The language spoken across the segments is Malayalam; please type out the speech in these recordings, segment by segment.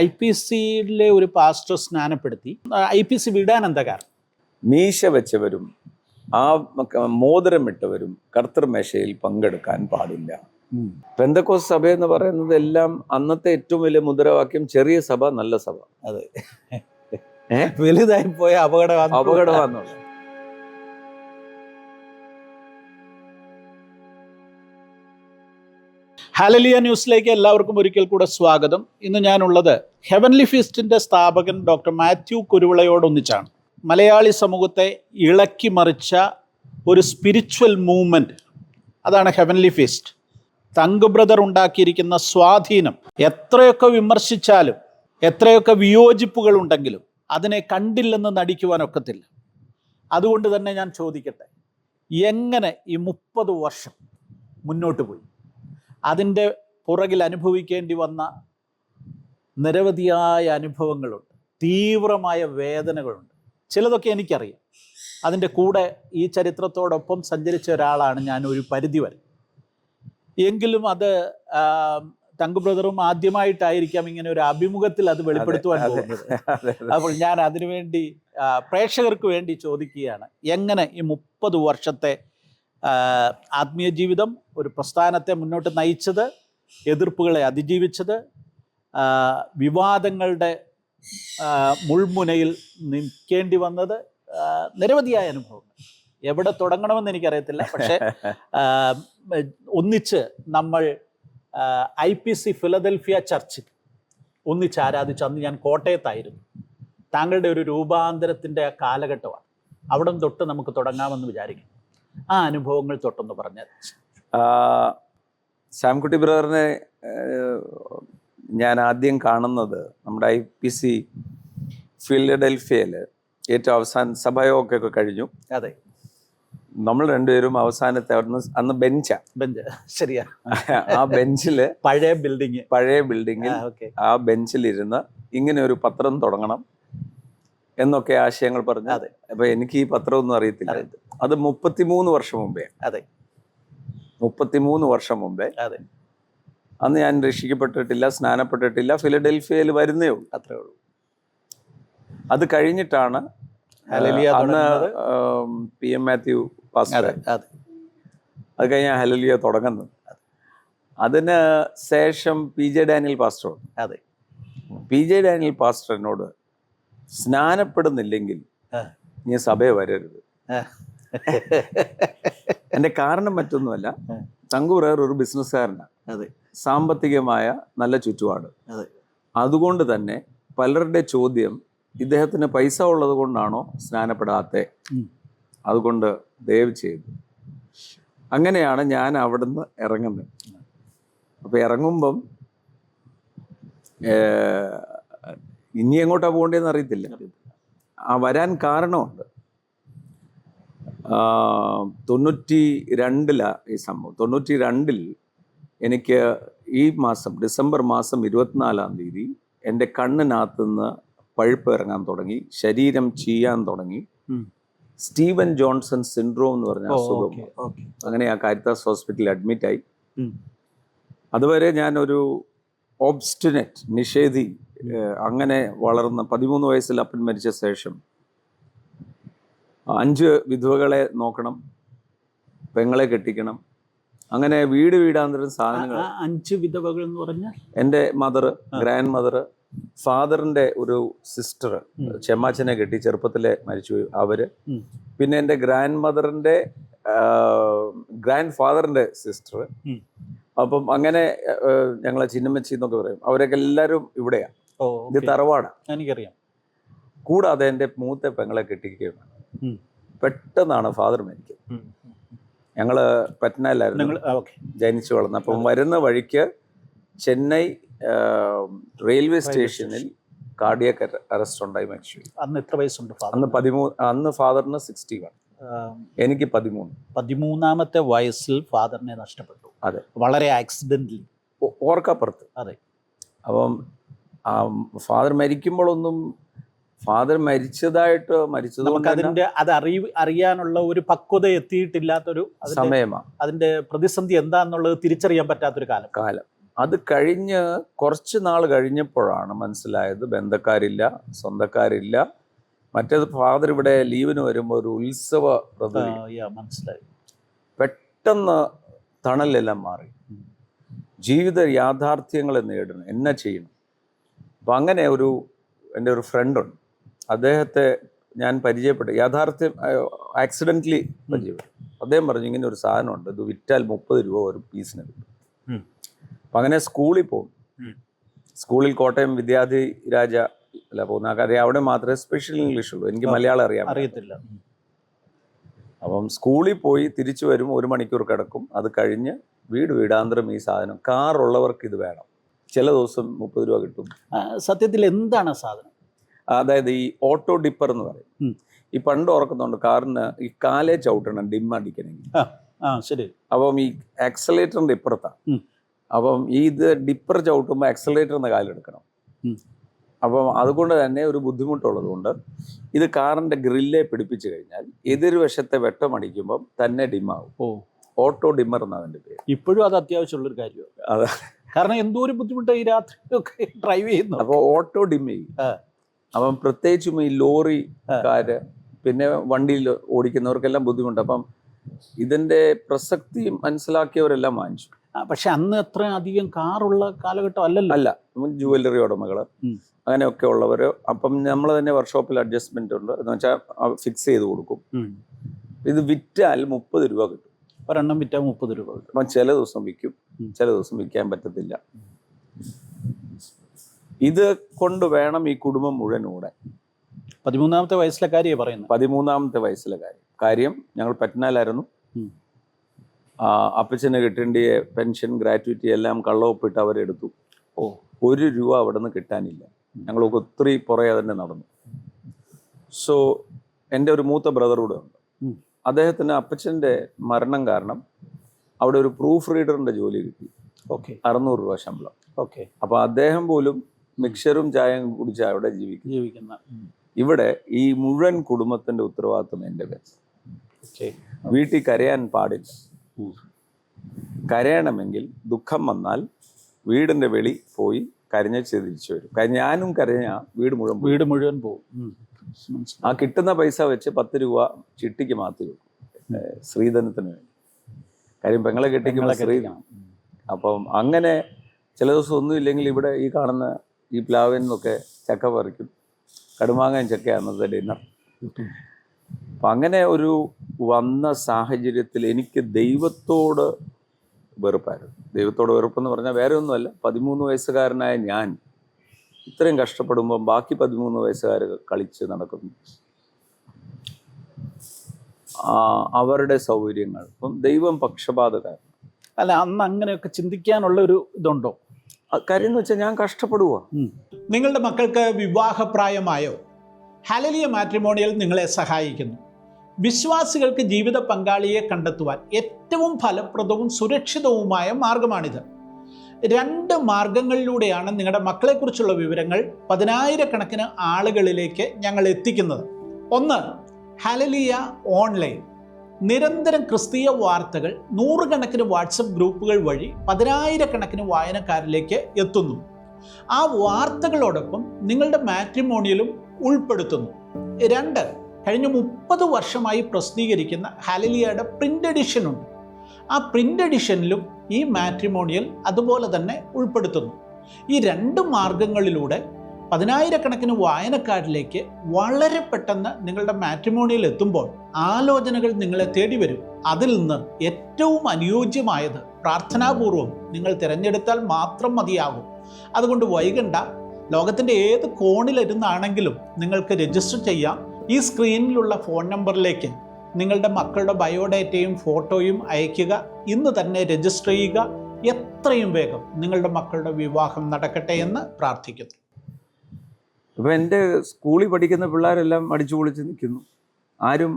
IPCയിലെ ഒരു പാസ്റ്റർ സ്നാനപ്പെടുത്തി. IPC വിടാൻ എന്താ കാരണം? മീശ വെച്ചവരും മോതിരമിട്ടവരും കർത്തൃമേശയിൽ പങ്കെടുക്കാൻ പാടില്ല. പെന്തക്കോസ്ത് സഭ എന്ന് പറയുന്നത് എല്ലാം അന്നത്തെ ഏറ്റവും വലിയ മുദ്രാവാക്യം ചെറിയ സഭ നല്ല സഭ. അതെ, വലുതായി പോയ അപകടമാണെന്നുള്ള. ഹല്ലേലൂയ ന്യൂസിലേക്ക് എല്ലാവർക്കും ഒരിക്കൽ കൂടെ സ്വാഗതം. ഇന്ന് ഞാനുള്ളത് ഹെവൻലി ഫീസ്റ്റിൻ്റെ സ്ഥാപകൻ ഡോക്ടർ മാത്യു കുരുവിളയോടൊന്നിച്ചാണ്. മലയാളി സമൂഹത്തെ ഇളക്കി മറിച്ച ഒരു സ്പിരിച്വൽ മൂവ്മെൻറ്റ്, അതാണ് ഹെവൻലി ഫീസ്റ്റ്. തങ്ക് ബ്രദർ ഉണ്ടാക്കിയിരിക്കുന്ന സ്വാധീനം എത്രയൊക്കെ വിമർശിച്ചാലും എത്രയൊക്കെ വിയോജിപ്പുകളുണ്ടെങ്കിലും അതിനെ കണ്ടില്ലെന്ന് നടിക്കുവാനൊക്കത്തില്ല. അതുകൊണ്ട് തന്നെ ഞാൻ ചോദിക്കട്ടെ, എങ്ങനെ ഈ 30 വർഷം മുന്നോട്ട് പോയി? അതിൻ്റെ പുറകിൽ അനുഭവിക്കേണ്ടി വന്ന നിരവധിയായ അനുഭവങ്ങളുണ്ട്, തീവ്രമായ വേദനകളുണ്ട്. ചിലതൊക്കെ എനിക്കറിയാം. അതിൻ്റെ കൂടെ ഈ ചരിത്രത്തോടൊപ്പം സഞ്ചരിച്ച ഒരാളാണ് ഞാൻ ഒരു പരിധി വരെ. എങ്കിലും അത് തങ്ക് ബ്രദറും ആദ്യമായിട്ടായിരിക്കാം ഇങ്ങനെ ഒരു അഭിമുഖത്തിൽ അത് വെളിപ്പെടുത്തുവാൻ പോകുന്നത്. അപ്പോൾ ഞാൻ അതിനുവേണ്ടി പ്രേക്ഷകർക്ക് വേണ്ടി ചോദിക്കുകയാണ്, എങ്ങനെ ഈ 30 വർഷത്തെ ആത്മീയ ജീവിതം, ഒരു പ്രസ്ഥാനത്തെ മുന്നോട്ട് നയിച്ചത്, എതിർപ്പുകളെ അതിജീവിച്ചത്, വിവാദങ്ങളുടെ മുൾമുനയിൽ നിൽക്കേണ്ടി വന്നത്, നിരവധിയായ അനുഭവങ്ങൾ. എവിടെ തുടങ്ങണമെന്ന് എനിക്കറിയത്തില്ല. പക്ഷേ ഒന്നിച്ച് നമ്മൾ IPC ഫിലദൽഫിയ ചർച്ചിൽ ഒന്നിച്ച് ആരാധിച്ചു. അന്ന് ഞാൻ കോട്ടയത്തായിരുന്നു. താങ്കളുടെ ഒരു രൂപാന്തരത്തിൻ്റെ കാലഘട്ടമാണ്. അവിടെ തൊട്ട് നമുക്ക് തുടങ്ങാമെന്ന് വിചാരിക്കും. ആ അനുഭവങ്ങൾ തൊട്ടൊന്ന് പറഞ്ഞാൽ. സാംകുട്ടി ബ്രദറിനെ ഞാൻ ആദ്യം കാണുന്നത് നമ്മുടെ IPC ഫിലഡൽഫിയയിൽ ഏറ്റവും അവസാനം സഭയൊക്കെ കഴിഞ്ഞു. അതെ, നമ്മൾ രണ്ടുപേരും അവസാനത്തെ അന്ന് ബെഞ്ച് ശരിയാ. ആ ബെഞ്ചില് പഴയ ബിൽഡിങ്ങിൽ ആ ബെഞ്ചിലിരുന്ന് ഇങ്ങനെ ഒരു പത്രം തുടങ്ങണം എന്നൊക്കെ ആശയങ്ങൾ പറഞ്ഞു. അതെ, അപ്പൊ എനിക്ക് ഈ പത്രമൊന്നും അറിയത്തില്ല. അത് 33 വർഷം മുമ്പേ. അതെ, 33 വർഷം മുമ്പേ. അതെ. അന്ന് ഞാൻ രക്ഷിക്കപ്പെട്ടിട്ടില്ല, സ്നാനപ്പെട്ടിട്ടില്ല, ഫിലഡൽഫിയയിൽ വരുന്നേ ഉള്ളൂ, അത്രേ ഉള്ളൂ. അത് കഴിഞ്ഞിട്ടാണ് അന്ന് PM മാത്യു പാസ്റ്റർ, അത് കഴിഞ്ഞ ഹല്ലേലൂയ തുടങ്ങുന്നത്. അതിന് ശേഷം PJ ഡാനിയൽ പാസ്റ്റർ. അതെ, PJ ഡാനിയൽ പാസ്റ്റർ എന്നോട്, സ്നാനപ്പെടുന്നില്ലെങ്കിൽ നീ സഭയെ വരരുത്. എൻ്റെ കാരണം മറ്റൊന്നുമല്ല, തങ്കൂറേർ ഒരു ബിസിനസ്സുകാരനാണ്. അതെ, സാമ്പത്തികമായ നല്ല ചുറ്റുപാട്. അതെ. അതുകൊണ്ട് തന്നെ പലരുടെ ചോദ്യം, ഇദ്ദേഹത്തിന് പൈസ ഉള്ളത് കൊണ്ടാണോ സ്നാനപ്പെടാത്തെ? അതുകൊണ്ട് ദയവ് ചെയ്തു. അങ്ങനെയാണ് ഞാൻ അവിടുന്ന് ഇറങ്ങുന്നത്. അപ്പം ഇറങ്ങുമ്പം ഇനി എങ്ങോട്ടാ പോകേണ്ടതെന്ന് അറിയത്തില്ല. വരാൻ കാരണമുണ്ട്. 92 ഈ സംഭവം. 92 എനിക്ക് ഈ മാസം ഡിസംബർ മാസം 24-ാം തീയതി എൻ്റെ കണ്ണിനകത്തുനിന്ന് പഴുപ്പ് ഇറങ്ങാൻ തുടങ്ങി, ശരീരം ചെയ്യാൻ തുടങ്ങി. സ്റ്റീവൻ ജോൺസൺ സിൻഡ്രോം എന്ന് പറഞ്ഞ അസുഖം. അങ്ങനെ ആ കാരിത്താസ് ഹോസ്പിറ്റലിൽ അഡ്മിറ്റായി. അതുവരെ ഞാനൊരു ഓബ്സ്റ്റിനേറ്റ്, നിഷേധി, അങ്ങനെ വളർന്ന 13 വയസ്സിൽ അപ്പൻ മരിച്ച ശേഷം 5 വിധവകളെ നോക്കണം, പെങ്ങളെ കെട്ടിക്കണം, അങ്ങനെ വീടാന്തരം സാധനങ്ങൾ. 5 വിധവകൾ എന്ന് പറഞ്ഞാൽ എൻ്റെ മദർ, ഗ്രാൻഡ് മദർ, ഫാദറിൻ്റെ ഒരു സിസ്റ്റർ ചെമ്മാച്ചനെ കെട്ടി ചെറുപ്പത്തിലെ മരിച്ചുപോയി അവര്, പിന്നെ എൻ്റെ ഗ്രാൻഡ് മദറിൻ്റെ ഗ്രാൻഡ് ഫാദറിൻ്റെ സിസ്റ്റർ. അപ്പം അങ്ങനെ ഞങ്ങളെ ചിന്നമ്മച്ചി എന്നൊക്കെ പറയും. അവരൊക്കെ എല്ലാവരും ഇവിടെയാണ്. ഇത് തറവാടാണ്, എനിക്കറിയാം. കൂടാതെ എൻ്റെ മൂത്ത പെങ്ങളെ കെട്ടിക്കുകയാണ്. പെട്ടെന്നാണ് ഫാദർ മരിക്കുന്നത്. ഞങ്ങൾ പറ്റ്നയിലായിരുന്നു ജനിച്ചു വളർന്നത്. അപ്പം വരുന്ന വഴിക്ക് ചെന്നൈ റെയിൽവേ സ്റ്റേഷനിൽ കാർഡിയക് അറസ്റ്റ് ഉണ്ടായി മരിച്ചു. അന്ന് എത്ര വയസ്സുണ്ട്? അന്ന് 13. അന്ന് ഫാദറിന് 61, എനിക്ക് 13. 13ാമത്തെ വയസ്സിൽ ഫാദറിനെ നഷ്ടപ്പെട്ടു. അതെ, വളരെ ആക്സിഡന്റലി, ഓർക്കപ്പുറത്ത്. അതെ. അപ്പം ഫാദർ മരിക്കുമ്പോഴൊന്നും ഫാദർ മരിച്ചത് നമുക്ക് അതിന്റെ അറിയാനുള്ള ഒരു പക്വത എത്തിയിട്ടില്ലാത്തൊരു സമയമാണ്. അതിന്റെ പ്രതിസന്ധി എന്താന്നുള്ളത് തിരിച്ചറിയാൻ പറ്റാത്തൊരു കാലം. അത് കഴിഞ്ഞ് കുറച്ച് നാൾ കഴിഞ്ഞപ്പോഴാണ് മനസ്സിലായത് ബന്ധക്കാരില്ല, സ്വന്തക്കാരില്ല. മറ്റേത് ഫാദർ ഇവിടെ ലീവിന് വരുമ്പോൾ ഒരു ഉത്സവ മനസ്സിലായി. പെട്ടെന്ന് തണലെല്ലാം മാറി. ജീവിത യാഥാർത്ഥ്യങ്ങളെ നേടണം, എന്നാ ചെയ്യണം. അപ്പം അങ്ങനെ എൻ്റെ ഒരു ഫ്രണ്ടുണ്ട്, അദ്ദേഹത്തെ ഞാൻ പരിചയപ്പെട്ടു, യാഥാർത്ഥ്യം ആക്സിഡൻ്റലി പരിചയപ്പെട്ടു. അദ്ദേഹം പറഞ്ഞു ഇങ്ങനെ ഒരു സാധനമുണ്ട്, ഇത് വിറ്റാൽ 30 രൂപ ഒരു പീസിന് കിട്ടും. അപ്പം അങ്ങനെ സ്കൂളിൽ പോകും. സ്കൂളിൽ കോട്ടയം വിദ്യാധിരാജ അല്ല പോകുന്ന കാര്യം, അവിടെ മാത്രമേ സ്പെഷ്യൽ ഇംഗ്ലീഷ് ഉള്ളൂ, എനിക്ക് മലയാളം അറിയത്തില്ല. അപ്പം സ്കൂളിൽ പോയി തിരിച്ചു വരും, 1 മണിക്കൂർ കിടക്കും. അത് കഴിഞ്ഞ് വീടാന്തരം ഈ സാധനം, കാറുള്ളവർക്ക് ഇത് വേണം. ചില ദിവസം 30 രൂപ കിട്ടും. സത്യത്തിൽ എന്താണ് സാധനം? അതായത് ഈ ഓട്ടോ ഡിപ്പർ എന്ന് പറയും. ഈ പണ്ട് ഓർക്കുന്നുണ്ട്, കാറിന് ഈ കാലേ ചവിട്ടണം ഡിം അടിക്കണമെങ്കിൽ. ശരി. അപ്പം ഈ ആക്സലേറ്ററിന്റെ ഇപ്പുറത്താണ്. അപ്പം ഇത് ഡിപ്പർ ചവിട്ടുമ്പോൾ ആക്സലേറ്ററിന്റെ കാലെടുക്കണം. അപ്പം അതുകൊണ്ട് തന്നെ ഒരു ബുദ്ധിമുട്ടുള്ളത് കൊണ്ട് ഇത് കാറിന്റെ ഗ്രില്ലെ പിടിപ്പിച്ചു കഴിഞ്ഞാൽ എതിർവശത്തെ വെട്ടമടിക്കുമ്പം തന്നെ ഡിമ്മാവും. ഓട്ടോ ഡിമ്മർ എന്നാണ് അതിൻ്റെ പേര്. ഇപ്പോഴും അത് അത്യാവശ്യമുള്ളൊരു കാര്യമാണ്. അതെ, കാരണം എന്തോ ഒരു ബുദ്ധിമുട്ടാണ് ഈ രാത്രിയൊക്കെ ഡ്രൈവ് ചെയ്യുന്നു. അപ്പോൾ ഓട്ടോ ഡിം ചെയ്യും. അപ്പം പ്രത്യേകിച്ചും ഈ ലോറിക്കാര് പിന്നെ വണ്ടിയിൽ ഓടിക്കുന്നവർക്കെല്ലാം ബുദ്ധിമുട്ട്. അപ്പം ഇതിന്റെ പ്രസക്തി മനസ്സിലാക്കിയവരെല്ലാം വാങ്ങിച്ചു. പക്ഷെ അന്ന് അത്ര അധികം കാറുള്ള കാലഘട്ടം അല്ലല്ലോ. അല്ല, ജുവല്ലറി ഉടമകള് അങ്ങനെയൊക്കെ ഉള്ളവര്. അപ്പം നമ്മൾ തന്നെ വർക്ക്ഷോപ്പിൽ അഡ്ജസ്റ്റ്മെന്റ് ഉണ്ട്, എന്ന് വെച്ചാൽ ഫിക്സ് ചെയ്ത് കൊടുക്കും. ഇത് വിറ്റാൽ 30 രൂപ കിട്ടും. ഒരെണ്ണം വിറ്റാൽ 30 രൂപ കിട്ടും. അപ്പം ചില ദിവസം വിൽക്കും, ചില ദിവസം വിൽക്കാൻ പറ്റത്തില്ല. ഇത് കൊണ്ട് വേണം ഈ കുടുംബം മുഴുവൻ കൂടെ. 13ാമത്തെ വയസ്സിലെ കാര്യമാണ് പറയുന്നത്. 13ാമത്തെ വയസ്സിലെ കാര്യം. ഞങ്ങൾ പറ്റ്നാലായിരുന്നു. അപ്പച്ചന് കിട്ടേണ്ട പെൻഷൻ, ഗ്രാറ്റുവിറ്റി എല്ലാം കള്ളവൊപ്പിട്ട് അവരെടുത്തു. 1 രൂപ അവിടെ നിന്ന് കിട്ടാനില്ല. ഞങ്ങളൊക്കെ ഒത്തിരി പുറകെ തന്നെ നടന്നു. സോ എൻ്റെ ഒരു മൂത്ത ബ്രദർ കൂടെ ഉണ്ട്. അദ്ദേഹത്തിന് അപ്പച്ചൻ്റെ മരണം കാരണം അവിടെ ഒരു പ്രൂഫ് റീഡറിൻ്റെ ജോലി കിട്ടി. 600 രൂപ ശമ്പളം. അപ്പോൾ അദ്ദേഹം പോലും മിക്സറും ചായയും കുടിച്ചാൽ അവിടെ ജീവിക്കുന്ന. ഇവിടെ ഈ മുഴുവൻ കുടുംബത്തിൻ്റെ ഉത്തരവാദിത്വം എൻ്റെ പേര്. വീട്ടിൽ കരയാൻ പാടില്ല. കരയണമെങ്കിൽ ദുഃഖം വന്നാൽ വീടിൻ്റെ വെളി പോയി കരഞ്ഞ തിരിച്ചു വരും. ഞാനും കരഞ്ഞ വീട് മുഴുവൻ പോകും. ആ കിട്ടുന്ന പൈസ വെച്ച് 10 രൂപ ചിട്ടിക്ക് മാറ്റി വെക്കും, ശ്രീധനത്തിന് വേണ്ടി. കാര്യം പെങ്ങളെ കെട്ടിക്കുമ്പോൾ ശ്രീധനം. അപ്പം അങ്ങനെ ചില ദിവസം ഒന്നുമില്ലെങ്കിൽ ഇവിടെ ഈ കാണുന്ന ഈ പ്ലാവിൽ നിന്നൊക്കെ ചക്ക പറിക്കും. കടുമാങ്ങാൻ ചക്കയാണ് അന്നത്തെ ഡിന്നർ. അപ്പം അങ്ങനെ ഒരു വന്ന സാഹചര്യത്തിൽ എനിക്ക് ദൈവത്തോട് വെറുപ്പായിരുന്നു. ദൈവത്തോട് വെറുപ്പെന്ന് പറഞ്ഞാൽ വേറെ ഒന്നുമല്ല, 13 വയസ്സുകാരനായ ഞാൻ ഇത്രയും കഷ്ടപ്പെടുമ്പം ബാക്കി 13 വയസ്സുകാർ കളിച്ച് നടക്കുന്നു. അവരുടെ സൗകര്യങ്ങൾ. അപ്പം ദൈവം പക്ഷപാതകാരൻ അല്ല. അന്ന് അങ്ങനെയൊക്കെ ചിന്തിക്കാനുള്ള ഒരു ഇതുണ്ടോ? കാര്യം എന്ന് വെച്ചാൽ ഞാൻ കഷ്ടപ്പെടുക. നിങ്ങളുടെ മക്കൾക്ക് വിവാഹപ്രായമായോ? ഹല്ലേലൂയ മാട്രിമോണിയൽ നിങ്ങളെ സഹായിക്കുന്നു. വിശ്വാസികൾക്ക് ജീവിത പങ്കാളിയെ കണ്ടെത്തുവാൻ ഏറ്റവും ഫലപ്രദവും സുരക്ഷിതവുമായ മാർഗമാണിത്. 2 മാർഗങ്ങളിലൂടെയാണ് നിങ്ങളുടെ മക്കളെക്കുറിച്ചുള്ള വിവരങ്ങൾ 10,000-കണക്കിന് ആളുകളിലേക്ക് ഞങ്ങൾ എത്തിക്കുന്നത്. ഒന്ന്, ഹല്ലേലൂയ ഓൺലൈൻ. നിരന്തരം ക്രിസ്തീയ വാർത്തകൾ 100 വാട്സപ്പ് ഗ്രൂപ്പുകൾ വഴി 10,000-കണക്കിന് വായനക്കാരിലേക്ക് എത്തുന്നു. ആ വാർത്തകളോടൊപ്പം നിങ്ങളുടെ മാട്രിമോണിയലും ഉൾപ്പെടുത്തുന്നു. 2, കഴിഞ്ഞ 30 വർഷമായി പ്രസിദ്ധീകരിക്കുന്ന ഹല്ലേലൂയയുടെ പ്രിന്റ് എഡിഷൻ ഉണ്ട്. ആ പ്രിന്റ് എഡിഷനിലും ഈ മാട്രിമോണിയൽ അതുപോലെ തന്നെ ഉൾപ്പെടുത്തുന്നു. ഈ 2 മാർഗങ്ങളിലൂടെ 10,000-കണക്കിന് വായനക്കാരിലേക്ക് വളരെ പെട്ടെന്ന് നിങ്ങളുടെ മാട്രിമോണിയൽ എത്തുമ്പോൾ ആലോചനകൾ നിങ്ങളെ തേടി വരും. അതിൽ നിന്ന് ഏറ്റവും അനുയോജ്യമായത് പ്രാർത്ഥനാപൂർവം നിങ്ങൾ തിരഞ്ഞെടുത്താൽ മാത്രം മതിയാകും. അതുകൊണ്ട് വൈകണ്ട. ലോകത്തിൻ്റെ ഏത് കോണിലിരുന്നാണെങ്കിലും നിങ്ങൾക്ക് രജിസ്റ്റർ ചെയ്യാം. ഈ സ്ക്രീനിലുള്ള ഫോൺ നമ്പറിലേക്ക് നിങ്ങളുടെ മക്കളുടെ ബയോഡേറ്റയും ഫോട്ടോയും അയയ്ക്കുക. ഇന്ന് തന്നെ രജിസ്റ്റർ ചെയ്യുക. എത്രയും വേഗം നിങ്ങളുടെ മക്കളുടെ വിവാഹം നടക്കട്ടെ എന്ന് പ്രാർത്ഥിക്കുന്നു. ഇപ്പം എൻ്റെ സ്കൂളിൽ പഠിക്കുന്ന പിള്ളേരെല്ലാം അടിച്ചു പൊളിച്ച് നിൽക്കുന്നു. ആരും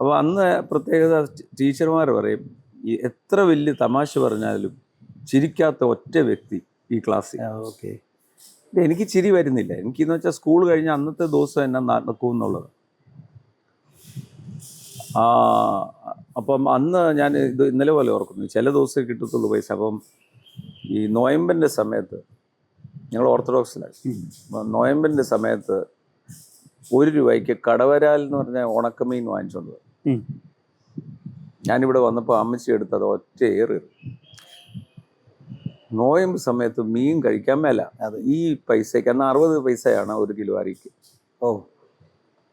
അപ്പോൾ അന്ന് പ്രത്യേകത ടീച്ചർമാർ പറയും, ഈ എത്ര വലിയ തമാശ പറഞ്ഞാലും ചിരിക്കാത്ത ഒറ്റ വ്യക്തി ഈ ക്ലാസ്സിൽ. എനിക്ക് ചിരി വരുന്നില്ല. എനിക്കെന്ന് വെച്ചാൽ സ്കൂൾ കഴിഞ്ഞ അന്നത്തെ ദിവസം എന്നെ നടക്കും എന്നുള്ളത്. അപ്പം അന്ന് ഞാൻ ഇത് ഇന്നലെ പോലെ ഓർക്കുന്നു, ചില ദിവസമേ കിട്ടത്തുള്ളൂ പൈസ. അപ്പം ഈ നോയമ്പിൻ്റെ സമയത്ത് ഞങ്ങൾ ഓർത്തഡോക്സിലാണ്. നോയമ്പിൻ്റെ സമയത്ത് 1 രൂപയ്ക്ക് കടവരാൽ എന്ന് പറഞ്ഞ ഉണക്കമീൻ വാങ്ങിച്ചുകൊണ്ട് വരും. ഞാനിവിടെ വന്നപ്പോൾ അമ്മച്ചി എടുത്തത് ഒറ്റ ഏറ്. നോയമ്പ് സമയത്ത് മീൻ കഴിക്കാൻ മേല. ഈ പൈസയ്ക്ക് അന്ന് 60 പൈസയാണ് 1 കിലോ അരിക്ക്.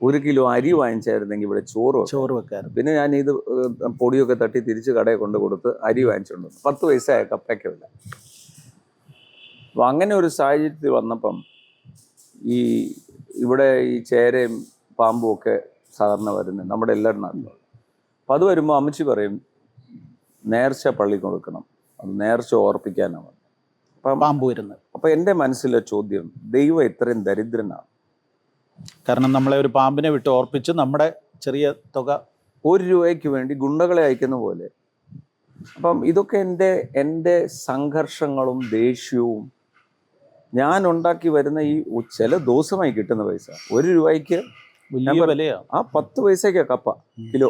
1 കിലോ അരി വാങ്ങിച്ചായിരുന്നെങ്കിൽ ഇവിടെ ചോറ് വെക്കാറ്. പിന്നെ ഞാൻ ഇത് പൊടിയൊക്കെ തട്ടി തിരിച്ച് കടയിൽ കൊണ്ട് കൊടുത്ത് അരി വാങ്ങിച്ചുകൊണ്ട് വന്നു. 10 പൈസ കപ്പയ്ക്കില്ല. അപ്പം അങ്ങനെ ഒരു സാഹചര്യത്തിൽ വന്നപ്പം ഇവിടെ ഈ ചേരയും പാമ്പും ഒക്കെ സാധാരണ വരുന്നത് നമ്മുടെ എല്ലാവരും നാട്ടിലും. അപ്പം അത് വരുമ്പോൾ അമ്മച്ചി പറയും നേർച്ച പള്ളി കൊടുക്കണം, അത് നേർച്ച ഓർപ്പിക്കാനാണ്. അപ്പം പാമ്പ് വരുന്നത്. അപ്പം എൻ്റെ മനസ്സിലെ ചോദ്യം, ദൈവം ഇത്രയും ദരിദ്രനാണ്? കാരണം നമ്മളെ ഒരു പാമ്പിനെ വിട്ട് ഓർപ്പിച്ച് നമ്മുടെ ചെറിയ തുക 1 രൂപയ്ക്ക് വേണ്ടി ഗുണ്ടകളെ അയക്കുന്ന പോലെ. അപ്പം ഇതൊക്കെ എൻ്റെ സംഘർഷങ്ങളും ദേഷ്യവും ഞാൻ ഉണ്ടാക്കി വരുന്ന ഈ ചില ദിവസമായി കിട്ടുന്ന പൈസ. 1 രൂപയ്ക്ക് വലിയ വിലയാണ്. ആ 10 പൈസയ്ക്കാണ് കപ്പ കിലോ,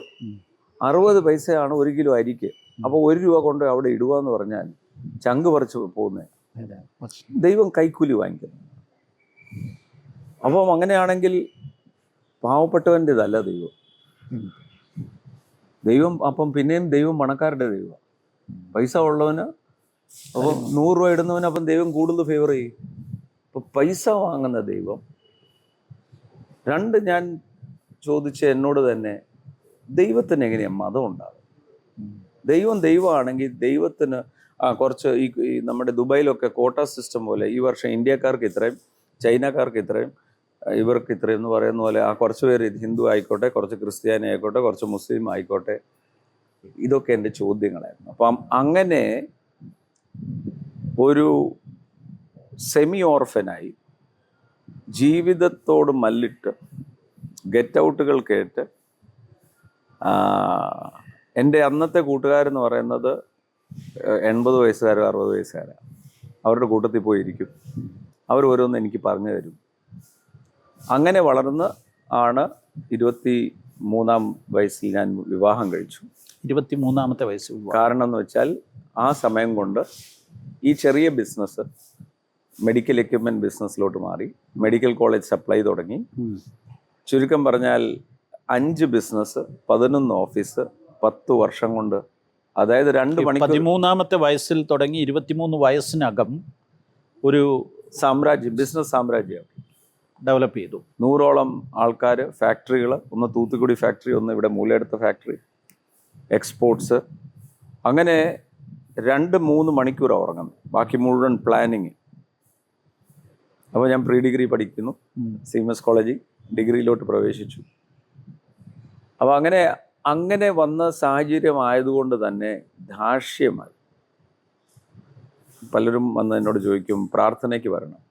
60 പൈസയാണ് 1 കിലോ അരിക്ക്. അപ്പോൾ 1 രൂപ കൊണ്ട് അവിടെ ഇടുക എന്ന് പറഞ്ഞാൽ ചങ്ക് പറിച്ച് പോകുന്നത്. ദൈവം കൈക്കൂലി വാങ്ങിക്കുന്നു. അപ്പം അങ്ങനെയാണെങ്കിൽ പാവപ്പെട്ടവൻ്റെതല്ല ദൈവം. അപ്പം പിന്നെയും ദൈവം പണക്കാരുടെ ദൈവം. പൈസ ഉള്ളവന് അപ്പം 100 രൂപ ഇടുന്നവന് അപ്പം ദൈവം കൂടുതൽ ഫേവർ ചെയ്യും. അപ്പം പൈസ വാങ്ങുന്ന ദൈവം. 2, ഞാൻ ചോദിച്ച എന്നോട് തന്നെ, ദൈവത്തിന് എങ്ങനെയാണ് മതം ഉണ്ടാകും? ദൈവമാണെങ്കിൽ ദൈവത്തിന് കുറച്ച് ഈ നമ്മുടെ ദുബായിലൊക്കെ കോട്ട സിസ്റ്റം പോലെ ഈ വർഷം ഇന്ത്യക്കാർക്ക് ഇത്രയും, ചൈനക്കാർക്ക് ഇത്രയും, ഇവർക്ക് ഇത്രയും എന്ന് പറയുന്ന പോലെ കുറച്ച് പേര് ഹിന്ദു ആയിക്കോട്ടെ, കുറച്ച് ക്രിസ്ത്യാനി ആയിക്കോട്ടെ, കുറച്ച് മുസ്ലിം ആയിക്കോട്ടെ. ഇതൊക്കെ എൻ്റെ ചോദ്യങ്ങളായിരുന്നു. അപ്പം അങ്ങനെ ഒരു സെമി ഓർഫനായി ജീവിതത്തോട് മല്ലിട്ട് ഗെറ്റ് ഔട്ടുകൾ കേട്ട് എൻ്റെ അന്നത്തെ കൂട്ടുകാരെന്ന് പറയുന്നത് 80 വയസ്സുകാരോ 60 വയസ്സുകാരാണ്. അവരുടെ കൂട്ടത്തിൽ പോയിരിക്കും. അവർ ഓരോന്ന് എനിക്ക് പറഞ്ഞു തരും. അങ്ങനെ വളർന്ന് 23-ാം വയസ്സിൽ ഞാൻ വിവാഹം കഴിച്ചു. 23-ാമത്തെ വയസ്സിൽ. കാരണം എന്ന് വെച്ചാൽ ആ സമയം കൊണ്ട് ഈ ചെറിയ ബിസിനസ് മെഡിക്കൽ എക്യുപ്മെൻറ്റ് ബിസിനസ്സിലോട്ട് മാറി. മെഡിക്കൽ കോളേജ് സപ്ലൈ തുടങ്ങി. ചുരുക്കം പറഞ്ഞാൽ 5 ബിസിനസ്, 11 ഓഫീസ്, 10 വർഷം കൊണ്ട്, അതായത് 2 മണിക്കൂർ. 13-ാമത്തെ വയസ്സിൽ തുടങ്ങി 23 വയസ്സിനകം ഒരു ബിസിനസ് സാമ്രാജ്യം ഡെവലപ്പ് ചെയ്തു. 100ഓളം ആൾക്കാർ, ഫാക്ടറികൾ, ഒന്ന് തൂത്തുക്കുടി ഫാക്ടറി, ഒന്ന് ഇവിടെ മൂലയെടുത്ത ഫാക്ടറി, എക്സ്പോർട്സ്. അങ്ങനെ 2-3 മണിക്കൂർ ഉറങ്ങുന്നു, ബാക്കി മുഴുവൻ പ്ലാനിങ്. അപ്പോൾ ഞാൻ പ്രീ ഡിഗ്രി പഠിക്കുന്നു, CMS കോളേജിൽ ഡിഗ്രിയിലോട്ട് പ്രവേശിച്ചു. അപ്പോൾ അങ്ങനെ വന്ന സാഹചര്യം ആയതുകൊണ്ട് തന്നെ ധാർഷ്ട്യമായി. പലരും വന്ന് എന്നോട് ചോദിക്കും, പ്രാർത്ഥനയ്ക്ക് വരണം.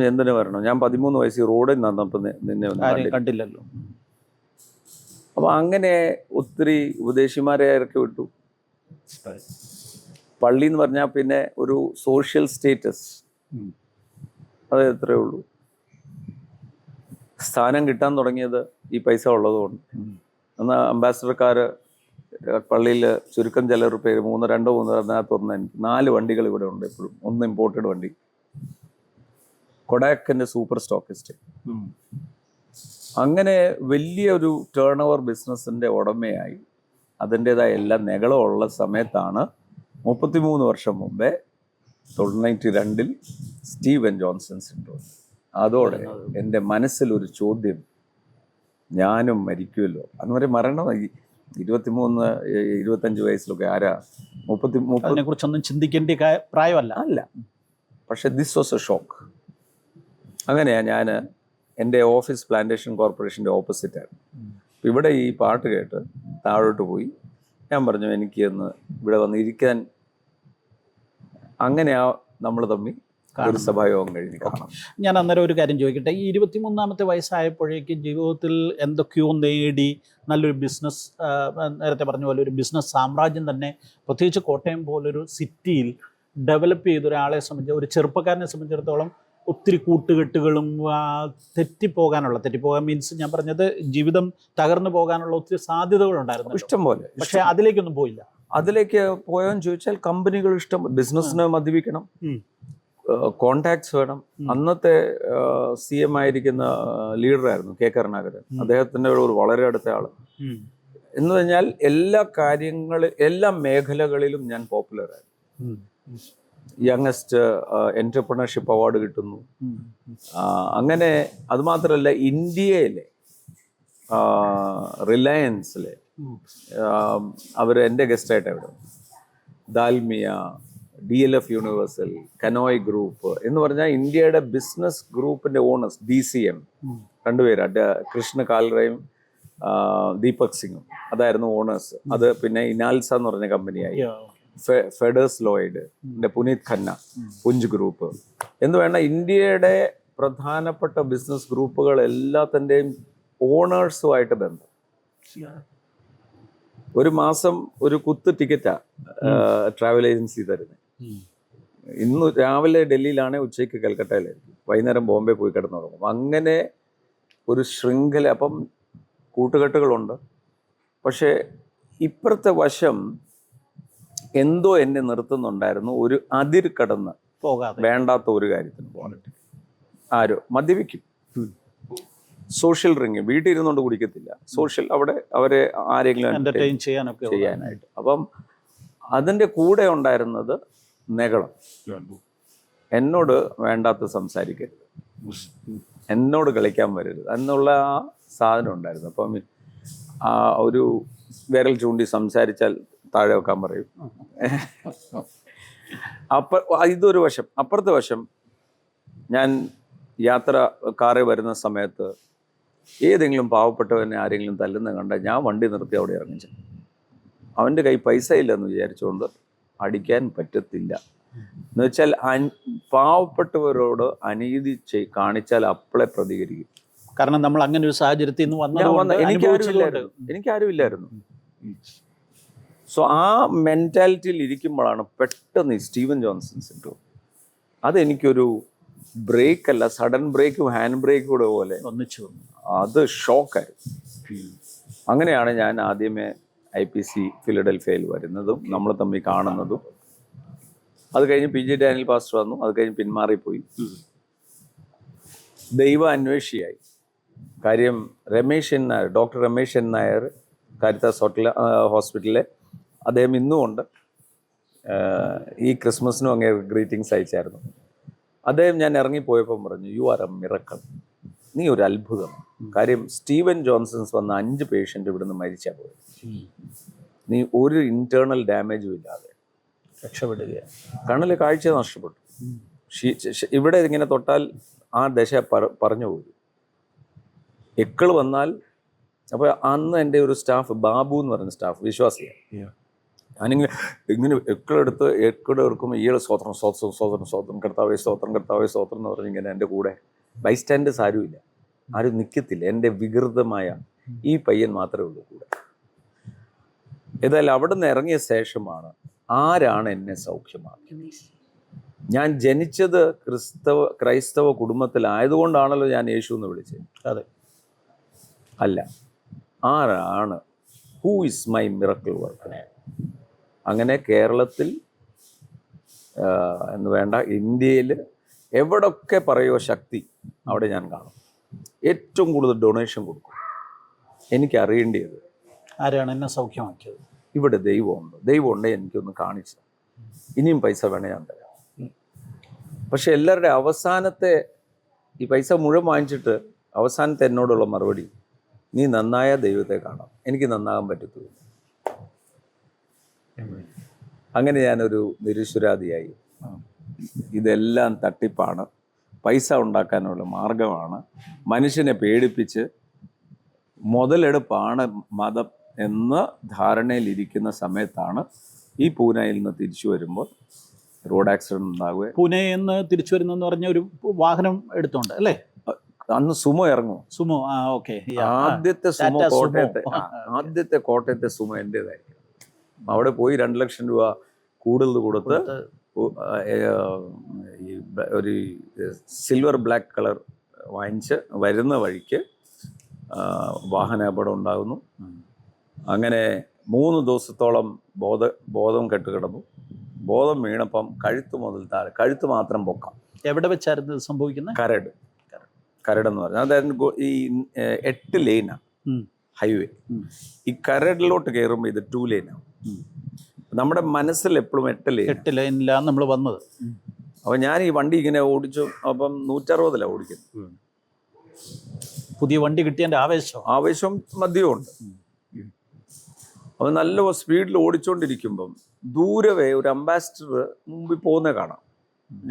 എന്തിനു വരണം? ഞാൻ 13 വയസ്സിൽ റോഡിൽ നിന്നപ്പോൾ നിന്നെ കണ്ടില്ലല്ലോ. അപ്പോൾ അങ്ങനെ ഒത്തിരി ഉപദേശിമാരെ ഇറക്കി വിട്ടു. പള്ളി എന്ന് പറഞ്ഞാൽ പിന്നെ ഒരു സോഷ്യൽ സ്റ്റേറ്റസ്, അത് എത്രയേ ഉള്ളൂ. സ്ഥാനം കിട്ടാൻ തുടങ്ങിയത് ഈ പൈസ ഉള്ളതുകൊണ്ട്. എന്നാൽ അംബാസഡർക്കാർ പള്ളിയിൽ ചുരുക്കം ചിലർ പേര് 3 അതിനകത്ത് എനിക്ക് 4 വണ്ടികൾ ഇവിടെ ഉണ്ട് എപ്പോഴും. 1 ഇമ്പോർട്ടഡ് വണ്ടി, കൊഡാക്കിൻ്റെ സൂപ്പർ സ്റ്റോക്കിസ്റ്റ്. അങ്ങനെ വലിയൊരു ടേൺ ഓവർ ബിസിനസ്സിൻ്റെ ഉടമയായി അതിൻ്റേതായ എല്ലാ നെകളും ഉള്ള സമയത്താണ് 33 വർഷം മുമ്പേ 92-ൽ സ്റ്റീവൻ ജോൺസൺ സിൻഡ്രോം. അതോടെ എൻ്റെ മനസ്സിലൊരു ചോദ്യം, ഞാനും മരിക്കുമല്ലോ. അന്ന് മരണം 23-25 വയസ്സിലൊക്കെ ആരാ 30 കുറിച്ചൊന്നും ചിന്തിക്കേണ്ട പ്രായമല്ല. പക്ഷെ ദിസ് വാസ് എ ഷോക്ക്. അങ്ങനെയാണ് ഞാൻ എൻ്റെ ഓഫീസ് പ്ലാന്റേഷൻ കോർപ്പറേഷൻ്റെ ഓപ്പോസിറ്റായിരുന്നു. ഇവിടെ ഈ പാട്ട് കേട്ട് താഴോട്ട് പോയി. ഞാൻ പറഞ്ഞു എനിക്ക് ഒന്ന് ഇവിടെ വന്ന് ഇരിക്കാൻ. അങ്ങനെയാ നമ്മൾ തമ്മിൽ ഒരു സഭായോഗം കഴിഞ്ഞ് കാണാം. ഞാൻ അന്നേരം ഒരു കാര്യം ചോദിക്കട്ടെ. ഈ 23-ാമത്തെ വയസ്സായപ്പോഴേക്കും ജീവിതത്തിൽ എന്തൊക്കെയോ നേടി, നല്ലൊരു ബിസിനസ്, നേരത്തെ പറഞ്ഞ പോലെ ഒരു ബിസിനസ് സാമ്രാജ്യം തന്നെ പ്രത്യേകിച്ച് കോട്ടയം പോലൊരു സിറ്റിയിൽ ഡെവലപ്പ് ചെയ്ത ഒരാളെ സംബന്ധിച്ച്, ഒരു ചെറുപ്പക്കാരനെ സംബന്ധിച്ചിടത്തോളം ഒത്തിരി കൂട്ടുകെട്ടുകളും തെറ്റിപ്പോകാൻ മീൻസ് ഞാൻ പറഞ്ഞത് ജീവിതം തകർന്നു പോകാനുള്ള ഒത്തിരി സാധ്യതകളുണ്ടായിരുന്നു, ഇഷ്ടം പോലെ. പക്ഷേ അതിലേക്കൊന്നും പോയില്ല. അതിലേക്ക് പോയോന്ന് ചോദിച്ചാൽ കമ്പനികൾ ഇഷ്ടം, ബിസിനസ്സിനെ മദ്യപിക്കണം, കോണ്ടാക്ട്സ് വേണം. അന്നത്തെ CM ആയിരിക്കുന്ന ലീഡറായിരുന്നു കെ കരുണാകരൻ. അദ്ദേഹത്തിന്റെ ഒരു വളരെ അടുത്ത ആള് എന്ന് പറഞ്ഞാൽ എല്ലാ മേഖലകളിലും ഞാൻ പോപ്പുലറായിരുന്നു. യങ്ങസ്റ്റ് എന്റർപ്രണർഷിപ്പ് അവാർഡ് കിട്ടുന്നു. അങ്ങനെ അതുമാത്രമല്ല, ഇന്ത്യയിലെ റിലയൻസിലെ അവർ എൻ്റെ ഗസ്റ്റായിട്ട് അവിടെ ദാൽമിയ, DLF യൂണിവേഴ്സൽ, കനോയ് ഗ്രൂപ്പ് എന്ന് പറഞ്ഞാൽ ഇന്ത്യയുടെ ബിസിനസ് ഗ്രൂപ്പിന്റെ ഓണേഴ്സ്, DCM രണ്ടുപേര്, കൃഷ്ണ കാൽറയും ദീപക് സിംഗും അതായിരുന്നു ഓണേഴ്സ്. അത് പിന്നെ ഇനാൽസ എന്ന് പറഞ്ഞ കമ്പനിയായി. Fedders Lloyd, Puneet Khanna, Punj group എന്ന് വേണ്ട ഇന്ത്യയുടെ പ്രധാനപ്പെട്ട ബിസിനസ് ഗ്രൂപ്പുകൾ എല്ലാത്തിൻ്റെയും ഓണേഴ്സുമായിട്ട് ബന്ധം. ഒരു മാസം ഒരു കുത്ത് ടിക്കറ്റാ ട്രാവൽ ഏജൻസി തരുന്നത്. ഇന്ന് രാവിലെ ഡൽഹിയിലാണ്, ഉച്ചയ്ക്ക് കൽക്കട്ടയിലായിരിക്കും, വൈകുന്നേരം ബോംബെ പോയി കിടന്നു തുടങ്ങും. അങ്ങനെ ഒരു ശൃംഖല. അപ്പം കൂട്ടുകെട്ടുകളുണ്ട്. പക്ഷേ ഇപ്പുറത്തെ വശം എന്തോ എന്നെ നിർത്തുന്നുണ്ടായിരുന്നു, ഒരു അതിർ കടന്ന് പോകാതെ വേണ്ടാത്ത ഒരു കാര്യത്തിന് പോകാനായിട്ട്. ആരോ മദ്യപിക്കും, സോഷ്യൽ റിങ്, വീട്ടിൽ ഇരുന്നുകൊണ്ട് കുടിക്കത്തില്ല, സോഷ്യൽ അവിടെ അവരെ ആരെങ്കിലും എന്റർടൈൻ ചെയ്യാനായിട്ട്. അപ്പം അതിൻ്റെ കൂടെ ഉണ്ടായിരുന്നത് നെഗളം. എന്നോട് വേണ്ടാത്ത സംസാരിക്കരുത്, എന്നോട് കളിക്കാൻ വരരുത് എന്നുള്ള ആ സാധനം ഉണ്ടായിരുന്നു. അപ്പം ആ ഒരു വിരൽ ചൂണ്ടി സംസാരിച്ചാൽ താഴെ വെക്കാൻ പറയും. ഇതൊരു വശം. അപ്പുറത്തെ വശം, ഞാൻ യാത്ര കാറിൽ വരുന്ന സമയത്ത് ഏതെങ്കിലും പാവപ്പെട്ടവനെ ആരെങ്കിലും തല്ലുന്ന കണ്ടാൽ ഞാൻ വണ്ടി നിർത്തി അവിടെ ഇറങ്ങിച്ചു. അവൻ്റെ കൈ പൈസ ഇല്ലെന്ന് വിചാരിച്ചുകൊണ്ട് അടിക്കാൻ പറ്റത്തില്ല. എന്ന് വെച്ചാൽ പാവപ്പെട്ടവരോട് അനീതി കാണിച്ചാൽ അപ്പളെ പ്രതികരിക്കും. കാരണം നമ്മൾ അങ്ങനെ ഒരു സാഹചര്യത്തിൽ നിന്ന് എനിക്കാരുമില്ലായിരുന്നു. സോ ആ മെന്റാലിറ്റിയിൽ ഇരിക്കുമ്പോഴാണ് പെട്ടെന്ന് ഈ സ്റ്റീവൻ ജോൺസൺ സിൻഡ്രോം. അതെനിക്കൊരു ബ്രേക്ക് അല്ല, സഡൻ ബ്രേക്കും ഹാൻഡ് ബ്രേക്കും കൂടെ പോലെ ഒന്നിച്ചു വന്നു. അത് ഷോക്കായിരുന്നു. അങ്ങനെയാണ് ഞാൻ ആദ്യമേ IPC ഫിലഡൽഫിയയിൽ വരുന്നതും നമ്മൾ തമ്മിൽ കാണുന്നതും. അത് കഴിഞ്ഞ് PG ഡാനിയൽ പാസ്റ്റർ വന്നു. അത് കഴിഞ്ഞ് പിന്മാറിപ്പോയി. ദൈവ അന്വേഷിയായി. കാര്യം doctor Ramesh N. Nair Caritas ഹോസ്പിറ്റലിലെ അദ്ദേഹം ഇന്നുമുണ്ട്. ഈ ക്രിസ്മസിനും അങ്ങനെ ഗ്രീറ്റിംഗ്സ് അയച്ചായിരുന്നു. അദ്ദേഹം ഞാൻ ഇറങ്ങിപ്പോയപ്പം പറഞ്ഞു, യു ആർ എ മിറക്കിൾ, നീ ഒരു അത്ഭുതം. കാര്യം സ്റ്റീവൻ ജോൺസൺസ് വന്ന 5 പേഷ്യൻ്റ് ഇവിടുന്ന് മരിച്ചാൽ പോയത്. നീ ഒരു ഇന്റേണൽ ഡാമേജും ഇല്ലാതെ രക്ഷപ്പെടുകയാണ്. കണ്ണിലെ കാഴ്ച നഷ്ടപ്പെട്ടു. ഇവിടെ ഇങ്ങനെ തൊട്ടാൽ ആ ദശ പറഞ്ഞു പോയി. എക്കൾ വന്നാൽ, അപ്പോൾ അന്ന് എൻ്റെ ഒരു സ്റ്റാഫ്, ബാബു എന്ന് പറയുന്ന സ്റ്റാഫ്, വിശ്വാസിയാണ്. ഞാനിങ്ങനെ എക്കളെടുത്ത് എടുക്കുമ്പോൾ ഇയാൾ സ്വതന്ത്രം സ്വതന്ത്രം സ്വതന്ത്രം സ്വതന്ത്രം കർത്താവേ സ്വതന്ത്രം കർത്താവേ സ്വതന്ത്രം എന്ന് പറഞ്ഞിങ്ങനെ എൻ്റെ കൂടെ ബൈസ്റ്റാൻഡേഴ്സ് ആരുമില്ല, ആരും നിൽക്കത്തില്ല. എൻ്റെ വികൃതമായ ഈ പയ്യൻ മാത്രമേ ഉള്ളൂ കൂടെ. ഏതായാലും അവിടെ നിന്ന് ഇറങ്ങിയ ശേഷമാണ് ആരാണ് എന്നെ സൗഖ്യമാക്കിയത്. ഞാൻ ജനിച്ചത് ക്രൈസ്തവ കുടുംബത്തിലായതുകൊണ്ടാണല്ലോ ഞാൻ യേശു എന്ന് വിളിച്ചത്. അതെ, അല്ല, ആരാണ്, who is my miracle worker. അങ്ങനെ കേരളത്തിൽ എന്ന് വേണ്ട, ഇന്ത്യയിൽ എവിടൊക്കെ പറയുമോ ശക്തി, അവിടെ ഞാൻ കാണും. ഏറ്റവും കൂടുതൽ ഡൊണേഷൻ കൊടുക്കും. എനിക്ക് അറിയേണ്ടത് ആരാണ് എന്നെ സൗഖ്യമാക്കിയത്. ഇവിടെ ദൈവമുണ്ട് എനിക്കൊന്ന് കാണിച്ചു, ഇനിയും പൈസ വേണേ ഞാൻ തരാം. പക്ഷെ എല്ലാവരുടെ അവസാനത്തെ ഈ പൈസ മുഴുവൻ വാങ്ങിച്ചിട്ട് അവസാനത്തെ എന്നോടുള്ള മറുപടി, നീ നന്നായ ദൈവത്തെ കാണാം, എനിക്ക് നന്നാകാൻ പറ്റത്തില്ല. അങ്ങനെ ഞാനൊരു നിരീശ്വരാദിയായി. ഇതെല്ലാം തട്ടിപ്പാണ്, പൈസ ഉണ്ടാക്കാനുള്ള മാർഗമാണ്, മനുഷ്യനെ പേടിപ്പിച്ച് മുതലെടുപ്പാണ് മതം എന്ന ധാരണയിലിരിക്കുന്ന സമയത്താണ് ഈ പൂനെയിൽ നിന്ന് തിരിച്ചു വരുമ്പോൾ റോഡ് ആക്സിഡന്റ് ഉണ്ടാവുക. പൂനെയിൽ നിന്ന് തിരിച്ചു വരുന്നെന്ന് പറഞ്ഞ ഒരു വാഹനം എടുത്തോണ്ട് അല്ലേ? അന്ന് സുമോ ഇറങ്ങും. Sumo, okay. ആദ്യത്തെ സുമോ ആദ്യത്തെ കോട്ടയത്തെ സുമോ എൻ്റെതായിരിക്കും. അവിടെ പോയി 2 ലക്ഷം രൂപ കൂടുതൽ കൊടുത്ത് ഒരു സിൽവർ ബ്ലാക്ക് കളർ വാങ്ങിച്ച് വരുന്ന വഴിക്ക് വാഹനാപകടം ഉണ്ടാകുന്നു. അങ്ങനെ 3 ദിവസത്തോളം ബോധം കെട്ടുകിടന്നു. ബോധം വീണപ്പം കഴുത്ത് മുതൽ താഴെ, കഴുത്ത് മാത്രം പൊക്കാം. എവിടെ വെച്ചായിരുന്നു ഇത് സംഭവിക്കുന്നത്? കരടെന്ന് പറഞ്ഞാൽ അതായത് ഈ 8 ലെയിനാണ് ഹൈവേ. ഈ കരടിലോട്ട് കയറുമ്പോൾ ഇത് 2 ലെയിനാണ്. നമ്മുടെ മനസ്സിൽ എപ്പോഴും 8 ലൈനിലാണ് നമ്മൾ വന്നത്. അപ്പം ഞാൻ ഈ വണ്ടി ഇങ്ങനെ ഓടിച്ചു. അപ്പം 160 ഓടിക്കുന്നത്. പുതിയ വണ്ടി കിട്ടിയതിൻ്റെ ആവേശവും മദ്യവും ഉണ്ട്. അപ്പം നല്ല സ്പീഡിൽ ഓടിച്ചുകൊണ്ടിരിക്കുമ്പം ദൂരവേ ഒരു അംബാസിഡർ മുമ്പിൽ പോകുന്നത് കാണാം.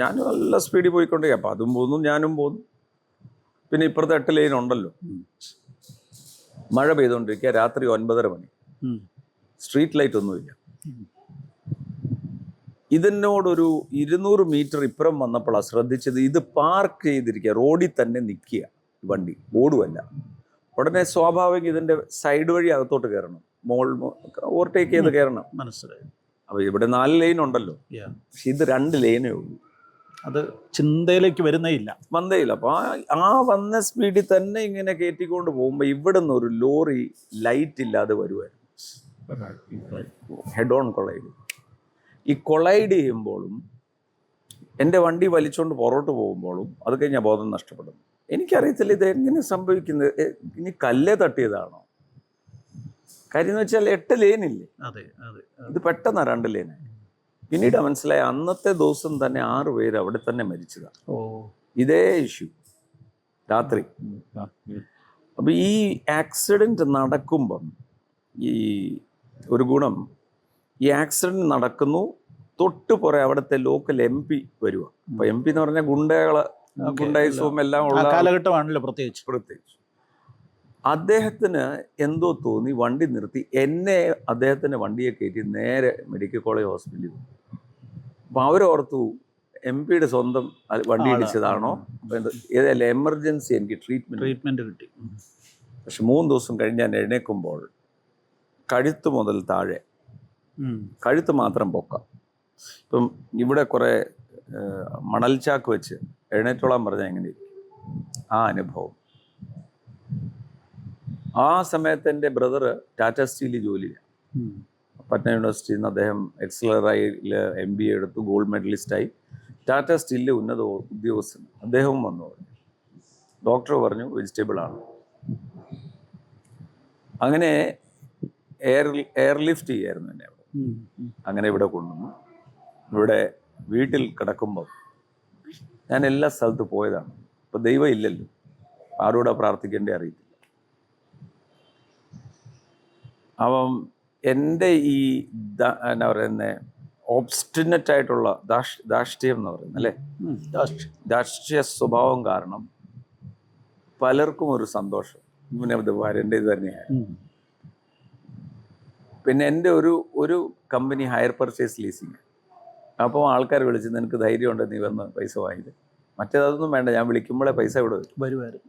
ഞാൻ നല്ല സ്പീഡിൽ പോയിക്കൊണ്ടിരിക്കുക. അപ്പം അതും പോന്നു, ഞാനും പോന്നു. പിന്നെ ഇപ്പുറത്തെ 8 ലൈൻ ഉണ്ടല്ലോ. മഴ പെയ്തുകൊണ്ടിരിക്കുക. രാത്രി 9:30 മണി. സ്ട്രീറ്റ് ലൈറ്റ് ഒന്നുമില്ല. ഇതിനോടൊരു 200 മീറ്റർ ഇപ്പുറം വന്നപ്പോഴാണ് ശ്രദ്ധിച്ചത്, ഇത് പാർക്ക് ചെയ്തിരിക്കുക, റോഡിൽ തന്നെ നിൽക്കുക, വണ്ടി ഓടുമല്ല. ഉടനെ സ്വാഭാവികം ഇതിൻ്റെ സൈഡ് വഴി അകത്തോട്ട് കയറണം, ഓവർടേക്ക് ചെയ്ത് കയറണം. മനസ്സിലായി. അപ്പോൾ ഇവിടെ 4 ലൈൻ ഉണ്ടല്ലോ, പക്ഷെ ഇത് 2 ലൈനേ ഉള്ളൂ. അത് ചിന്തയിലേക്ക് വന്നേയില്ല. അപ്പോൾ ആ വന്ന സ്പീഡിൽ തന്നെ ഇങ്ങനെ കയറ്റിക്കൊണ്ട് പോകുമ്പോൾ ഇവിടെ നിന്ന് ഒരു ലോറി ലൈറ്റ് ഇല്ലാതെ വരുമായിരുന്നു. Head on collide. ഈ കൊളൈഡ് ചെയ്യുമ്പോഴും എൻ്റെ വണ്ടി വലിച്ചുകൊണ്ട് പുറകോട്ട് പോകുമ്പോഴും അത് കഴിഞ്ഞാൽ ബോധം നഷ്ടപ്പെടുന്നു. എനിക്കറിയത്തില്ല ഇത് എങ്ങനെ സംഭവിക്കുന്നത്. ഇനി കല്ലേ തട്ടിയതാണോ? കാര്യം എന്ന് വെച്ചാൽ 8 ലൈനില്ലേ, ഇത് പെട്ടെന്നാണ് 2 ലൈനായി. പിന്നീട് മനസ്സിലായി അന്നത്തെ ദിവസം തന്നെ 6 പേര് അവിടെ തന്നെ മരിച്ചതാണ്. ഇതേ ഇഷ്യൂ രാത്രി. അപ്പം ഈ ആക്സിഡൻറ്റ് നടക്കുമ്പം ഈ ഒരു ഗുണം, ഈ ആക്സിഡൻറ്റ് നടക്കുന്നു, തൊട്ട് പുറകെ അവിടുത്തെ ലോക്കൽ MP വരുക. അപ്പോൾ MP എന്ന് പറഞ്ഞാൽ ഗുണ്ടായിസവും എല്ലാം ഉള്ള കാലഘട്ടമാണല്ലോ. പ്രത്യേകിച്ച് അദ്ദേഹത്തിന് എന്തോ തോന്നി, വണ്ടി നിർത്തി എന്നെ അദ്ദേഹത്തിൻ്റെ വണ്ടിയെ കയറ്റി നേരെ മെഡിക്കൽ കോളേജ് ഹോസ്പിറ്റലിൽ. അപ്പോൾ അവരോർത്തു MP സ്വന്തം വണ്ടി ഇടിച്ചതാണോ, ഏതായാലും എമർജൻസി എനിക്ക് ട്രീറ്റ്മെൻറ്റ് കിട്ടി. പക്ഷെ 3 ദിവസം കഴിഞ്ഞ് ഞാൻ എഴുന്നേൽക്കുമ്പോൾ കഴുത്ത് മുതൽ താഴെ, കഴുത്ത് മാത്രം പൊക്കാം. ഇപ്പം ഇവിടെ കുറേ മണൽച്ചാക്ക് വെച്ച് എഴുന്നേറ്റോളാൻ പറഞ്ഞാൽ എങ്ങനെയിരിക്കും ആ അനുഭവം. ആ സമയത്ത് എൻ്റെ ബ്രദർ ടാറ്റ സ്റ്റീലിൽ ജോലിയാണ്. പട്ന യൂണിവേഴ്സിറ്റിയിൽ നിന്ന് അദ്ദേഹം എക്സലറായിൽ MBA എടുത്തു, ഗോൾഡ് മെഡലിസ്റ്റായി. ടാറ്റ സ്റ്റീലിലെ ഉന്നത ഉദ്യോഗസ്ഥൻ. അദ്ദേഹവും വന്നു പറഞ്ഞു, ഡോക്ടർ പറഞ്ഞു വെജിറ്റബിളാണ്. അങ്ങനെ എയർലിഫ്റ്റ് ചെയ്യായിരുന്നു എന്നെ അവിടെ. അങ്ങനെ ഇവിടെ കൊണ്ടുവന്നു. ഇവിടെ വീട്ടിൽ കിടക്കുമ്പം ഞാൻ എല്ലാ സ്ഥലത്തും പോയതാണ്. ഇപ്പം ദൈവം ഇല്ലല്ലോ, ആരോടാ പ്രാർത്ഥിക്കേണ്ടേ അറിയത്തില്ല. അപ്പം എൻ്റെ ഈ എന്നാ പറയുന്നത് ഓബ്സ്റ്റിനറ്റായിട്ടുള്ള ധാർഷ്ട്യം എന്ന് പറയുന്നത് അല്ലേ, ധാർഷ്ട്യ സ്വഭാവം കാരണം പലർക്കും ഒരു സന്തോഷം ഇവനെ വരേണ്ടത് ഇത് തന്നെയാണ്. പിന്നെ എൻ്റെ ഒരു കമ്പനി ഹയർ പർച്ചേസ് ലീസിങ്. അപ്പോൾ ആൾക്കാർ വിളിച്ച് നിനക്ക് ധൈര്യം ഉണ്ട്, നീ വന്ന് പൈസ വാങ്ങിയിട്ട്. മറ്റേതൊന്നും വേണ്ട, ഞാൻ വിളിക്കുമ്പോഴേ പൈസ ഇവിടെ വരുമായിരുന്നു.